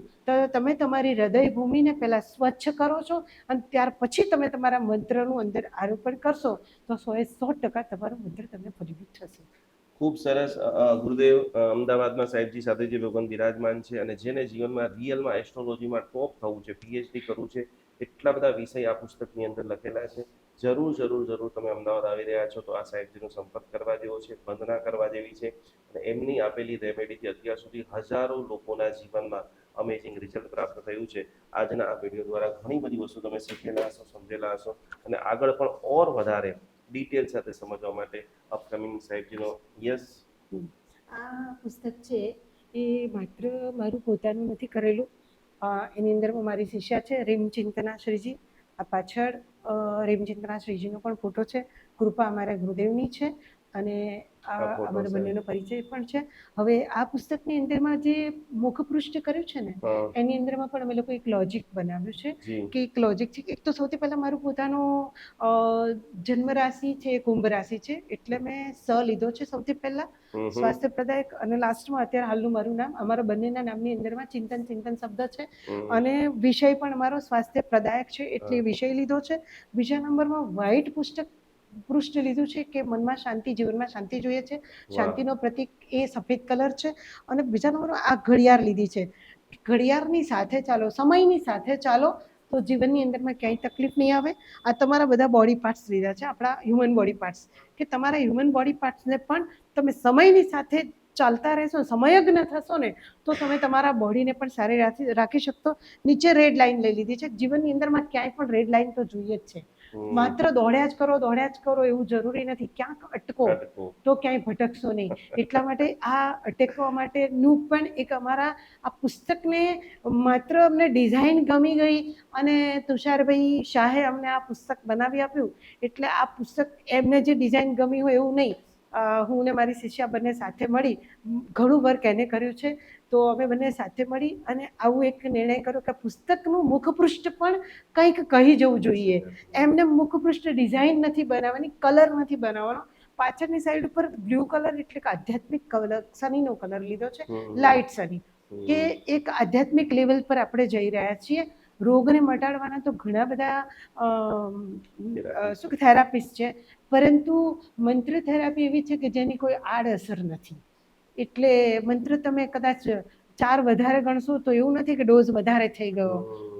તમે તમારી હૃદય ભૂમિને પહેલાં સ્વચ્છ કરો છો અને ત્યાર પછી તમે તમારા મંત્રનું અંદર આરોપણ કરશો તો 100% તમારો મંત્ર તમને ફળીભૂત થશે. ખૂબ સરસ. ગુરુદેવ અમદાવાદમાં સાહેબજી સાથે જે ભગવાન બિરાજમાન છે અને જેને જીવનમાં રિયલમાં એસ્ટ્રોલોજીમાં ટોપ થવું છે, પીએચડી કરવું છે, એટલા બધા વિષય આ પુસ્તકની અંદર લખેલા છે. જરૂર તમે અમદાવાદ આવી રહ્યા છો તો આ સાહેબજીનો સંપર્ક કરવા જેવો છે, વંદના કરવા જેવી છે. અને એમની આપેલી રેમેડીથી અત્યાર સુધી હજારો લોકોના જીવનમાં અમેઝિંગ રિઝલ્ટ પ્રાપ્ત થયું છે. આજના આ વિડીયો દ્વારા ઘણી બધી વસ્તુ તમે શીખેલા હશો, સમજેલા હશો, અને આગળ પણ ઓર વધારે ડિટેલ સાથે સમજવા માટે અપકમિંગ સાહેબજીનો યસ. આ પુસ્તક છે એ માત્ર મારું પોતાનું નથી કરેલું. એની અંદર મારી શિષ્યા છે રેમચિંતના શ્રીજી. આ પાછળ રેમચિંતના શ્રીજીનો પણ ફોટો છે. કૃપા અમારા ગુરુદેવની છે અને અમારા બંનેનો પરિચય પણ છે. હવે આ પુસ્તકની અંદરમાં જે મુખપૃષ્ઠ કર્યું છે ને એની અંદરમાં પણ અમે લોકો એક લોજિક બનાવ્યું છે કે એક લોજિક છે. એક તો સૌથી પહેલા મારું પોતાનું જન્મ રાશિ છે કુંભ રાશિ છે એટલે મેં સ લીધો છે સૌથી પહેલા, સ્વાસ્થ્ય પ્રદાયક, અને લાસ્ટમાં અત્યારે હાલનું મારું નામ. અમારા બંનેના નામની અંદરમાં ચિંતન શબ્દ છે અને વિષય પણ અમારો સ્વાસ્થ્ય પ્રદાયક છે એટલે વિષય લીધો છે. બીજા નંબરમાં વ્હાઇટ પૃષ્ઠ લીધું છે કે મનમાં શાંતિ, જીવનમાં શાંતિ જોઈએ છે, શાંતિનો પ્રતીક એ સફેદ કલર છે. અને બીજા નંબરમાં આ ઘડિયાળ લીધી છે. ઘડિયાળની સાથે ચાલો, સમયની સાથે ચાલો તો જીવનની અંદરમાં ક્યાંય તકલીફ નહીં આવે. આ તમારા બધા બોડી પાર્ટ્સ લીધા છે, આપણા હ્યુમન બોડી પાર્ટ્સ, કે તમારા હ્યુમન બોડી પાર્ટ્સને પણ તમે સમયની સાથે ચાલતા રહેશો, સમયજ્ઞ થશો ને તો તમે તમારા બોડીને પણ સારી રાખી શકશો. નીચે રેડ લાઈન લઈ લીધી છે. જીવનની અંદરમાં ક્યાંય પણ રેડ લાઈન તો જોઈએ જ છે. માત્ર દોડ્યા જ કરો એવું જરૂરી નથી. ક્યાંક અટકો તો ક્યાંય ભટકશો નહીં. એટલા માટે આ અટકવા માટેનું પણ એક અમારા આ પુસ્તકને માત્ર અમને ડિઝાઇન ગમી ગઈ અને તુષારભાઈ શાહે અમને આ પુસ્તક બનાવી આપ્યું એટલે આ પુસ્તક એમને જે ડિઝાઇન ગમી હોય એવું નહીં. હું ને મારી શિષ્યા બંને સાથે મળી ઘણું વર્ક એને કર્યું છે. તો અમે બંને સાથે મળી અને આવું એક નિર્ણય કર્યો કે પુસ્તકનું મુખપૃષ્ઠ પણ કંઈક કહી જવું જોઈએ. એમને મુખપૃષ્ઠ ડિઝાઇન નથી બનાવવાની, કલર નથી બનાવવાનો, પાછળની સાઈડ ઉપર બ્લુ કલર એટલે કે આધ્યાત્મિક કલર, શનિનો કલર લીધો છે, હમ. લાઇટ શનિ, કે એક આધ્યાત્મિક લેવલ પર આપણે જઈ રહ્યા છીએ. રોગને મટાડવાના તો ઘણા બધા શું કે થેરાપિસ્ટ છે, પરંતુ મંત્ર થેરાપી એવી છે કે જેની કોઈ આડઅસર નથી. એટલે મંત્ર તમે કદાચ 4 વધારે ગણશો તો એવું નથી કે ડોઝ વધારે થઈ ગયો,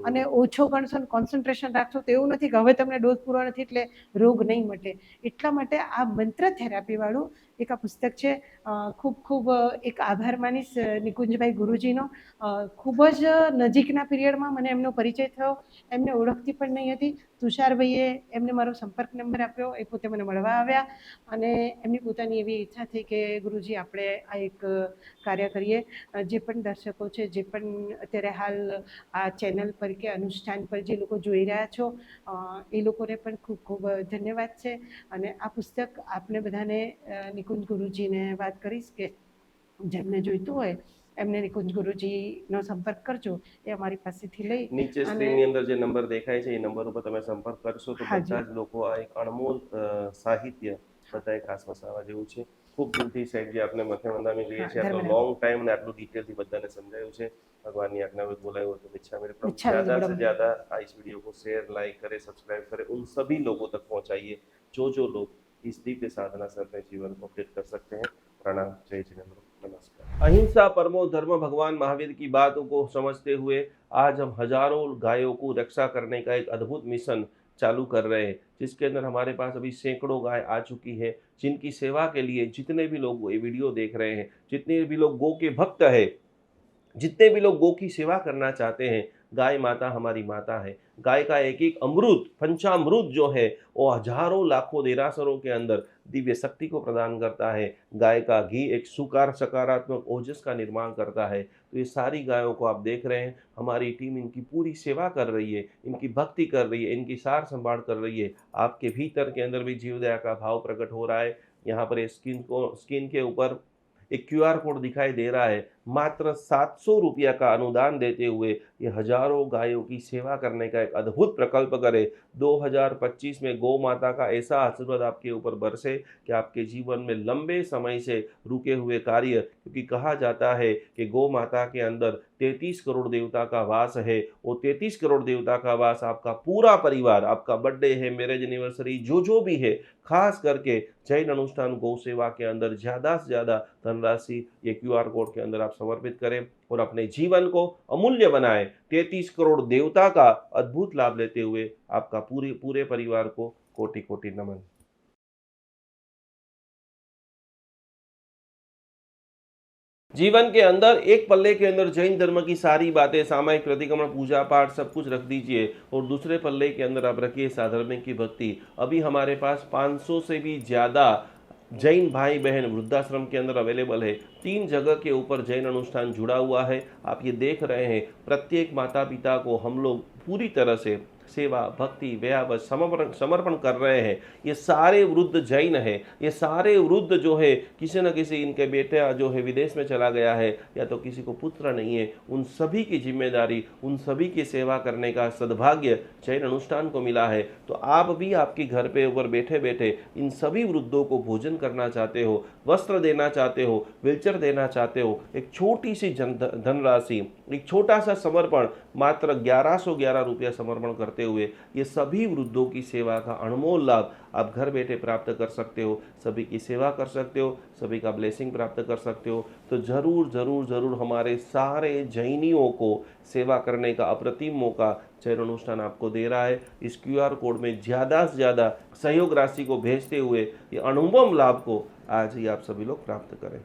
અને ઓછો ગણશો ને કોન્સન્ટ્રેશન રાખશો તો એવું નથી કે હવે તમને ડોઝ પૂરો નથી એટલે રોગ નહીં મટે. એટલા માટે આ મંત્ર થેરાપી વાળું એક આ પુસ્તક છે. ખૂબ ખૂબ એક આભાર માનીશ નિકુંજભાઈ ગુરુજીનો. ખૂબ જ નજીકના પીરિયડમાં મને એમનો પરિચય થયો. એમને ઓળખતી પણ નહીં હતી. તુષારભાઈએ એમને મારો સંપર્ક નંબર આપ્યો, એ પોતે મને મળવા આવ્યા, અને એમની પોતાની એવી ઈચ્છા થઈ કે ગુરુજી આપણે આ એક કાર્ય કરીએ. જે પણ દર્શકો છે, જે પણ અત્યારે હાલ આ ચેનલ પર કે અનુષ્ઠાન પર જે લોકો જોઈ રહ્યા છો, એ લોકોને પણ ખૂબ ખૂબ ધન્યવાદ છે. અને આ પુસ્તક આપને બધાને નિકુંજ ગુરુજીને વાત કરીશ કે જેમને જોઈતું હોય એમને નિકુંજ ગુરુજીનો સંપર્ક કરજો. એ અમારી પાસેથી લઈ નીચે સ્ક્રીનની અંદર જે નંબર દેખાય છે એ નંબર ઉપર તમે સંપર્ક કરશો તો બધા જ લોકો આ એક અણમોલ સાહિત્ય બધાએ ખાસ વસાવવા જેવું છે. ખૂબ દિલથી સાહેબજી આપને મથે મંદામી લઈએ છીએ. આટલો લોંગ ટાઈમ અને આટલું ડિટેલથી બધાને સમજાયું છે. भगवान की आज्ञा में बोला हो तो इच्छा मेरे प्रभु ज़्यादा से ज़्यादा इस वीडियो को शेयर, लाइक करें, सब्सक्राइब करें, उन सभी लोगों तक पहुंचाइए जो लोग इस दिव्य साधना से अपने जीवन को अपडेट कर सकते हैं. प्रणाम. जय जिनेन्द्र. नमस्कार. अहिंसा परमो धर्म भगवान महावीर की बातों को समझते हुए आज हम हजारों गायों को रक्षा करने का एक अद्भुत मिशन चालू कर रहे हैं, जिसके अंदर हमारे पास अभी सैकड़ों गाय आ चुकी है, जिनकी सेवा के लिए जितने भी लोग ये वीडियो देख रहे हैं, जितने भी लोग गो के भक्त है, जितने भी लोग गो की सेवा करना चाहते हैं, गाय माता हमारी माता है. गाय का एक एक अमृत, पंचामृत जो है वो हजारों लाखों देरासरों के अंदर दिव्य शक्ति को प्रदान करता है. गाय का घी एक सुकार सकारात्मक ओजस का निर्माण करता है. तो ये सारी गायों को आप देख रहे हैं, हमारी टीम इनकी पूरी सेवा कर रही है, इनकी भक्ति कर रही है, इनकी सार संभाल कर रही है. आपके भीतर के अंदर भी जीव दया का भाव प्रकट हो रहा है. यहाँ पर स्क्रीन के ऊपर एक QR कोड दिखाई दे रहा है. मात्र 700 रुपया का अनुदान देते हुए ये हजारों गायों की सेवा करने का एक अद्भुत प्रकल्प करे. 2025 में गौ माता का ऐसा आशीर्वाद आपके ऊपर बरसे कि आपके जीवन में लंबे समय से रुके हुए कार्य, क्योंकि कहा जाता है कि गौ माता के अंदर 33 करोड़ देवता का वास है. वो 33 करोड़ देवता का वास आपका पूरा परिवार, आपका बर्थडे है, मैरिज एनिवर्सरी, जो भी है, खास करके जैन अनुष्ठान गौ सेवा के अंदर ज़्यादा से ज़्यादा धनराशि ये QR कोड के अंदर आप समर्पित करें और अपने जीवन को अमूल्य बनाएं. 33 करोड़ देवता का अद्भुत लाभ लेते हुए आपका पूरे परिवार को कोटि कोटि नमन. जीवन के अंदर एक पल्ले के अंदर जैन धर्म की सारी बातें, सामायिक प्रतिक्रमण, पूजा पाठ सब कुछ रख दीजिए, और दूसरे पल्ले के अंदर आप रखिए साधर्मिक की भक्ति. अभी हमारे पास 500 से भी ज़्यादा जैन भाई बहन वृद्धाश्रम के अंदर अवेलेबल है. 3 जगह के ऊपर जैन अनुष्ठान जुड़ा हुआ है. आप ये देख रहे हैं, प्रत्येक माता पिता को हम लोग पूरी तरह से सेवा, भक्ति, व्याव समर्पण कर रहे हैं. ये सारे वृद्ध जैन है, ये सारे वृद्ध जो है किसी न किसी इनके बेटा जो है विदेश में चला गया है, या तो किसी को पुत्र नहीं है, उन सभी की जिम्मेदारी, उन सभी की सेवा करने का सद्भाग्य जैन अनुष्ठान को मिला है. तो आप भी आपके घर पे ऊपर बैठे बैठे इन सभी वृद्धों को भोजन करना चाहते हो, वस्त्र देना चाहते हो, व्हीलचेयर देना चाहते हो, एक छोटी सी धनराशि, एक छोटा सा समर्पण, मात्र 1111 रुपया समर्पण करते हुए ये सभी वृद्धों की सेवा का अनमोल लाभ आप घर बैठे प्राप्त कर सकते हो. सभी की सेवा कर सकते हो, सभी का ब्लेसिंग प्राप्त कर सकते हो. तो जरूर हमारे सारे जैनियों को सेवा करने का अप्रतिम मौका जैन अनुष्ठान आपको दे रहा है. इस QR कोड में ज़्यादा से ज़्यादा सहयोग राशि को भेजते हुए ये अनुपम लाभ को आज ही आप सभी लोग प्राप्त करें.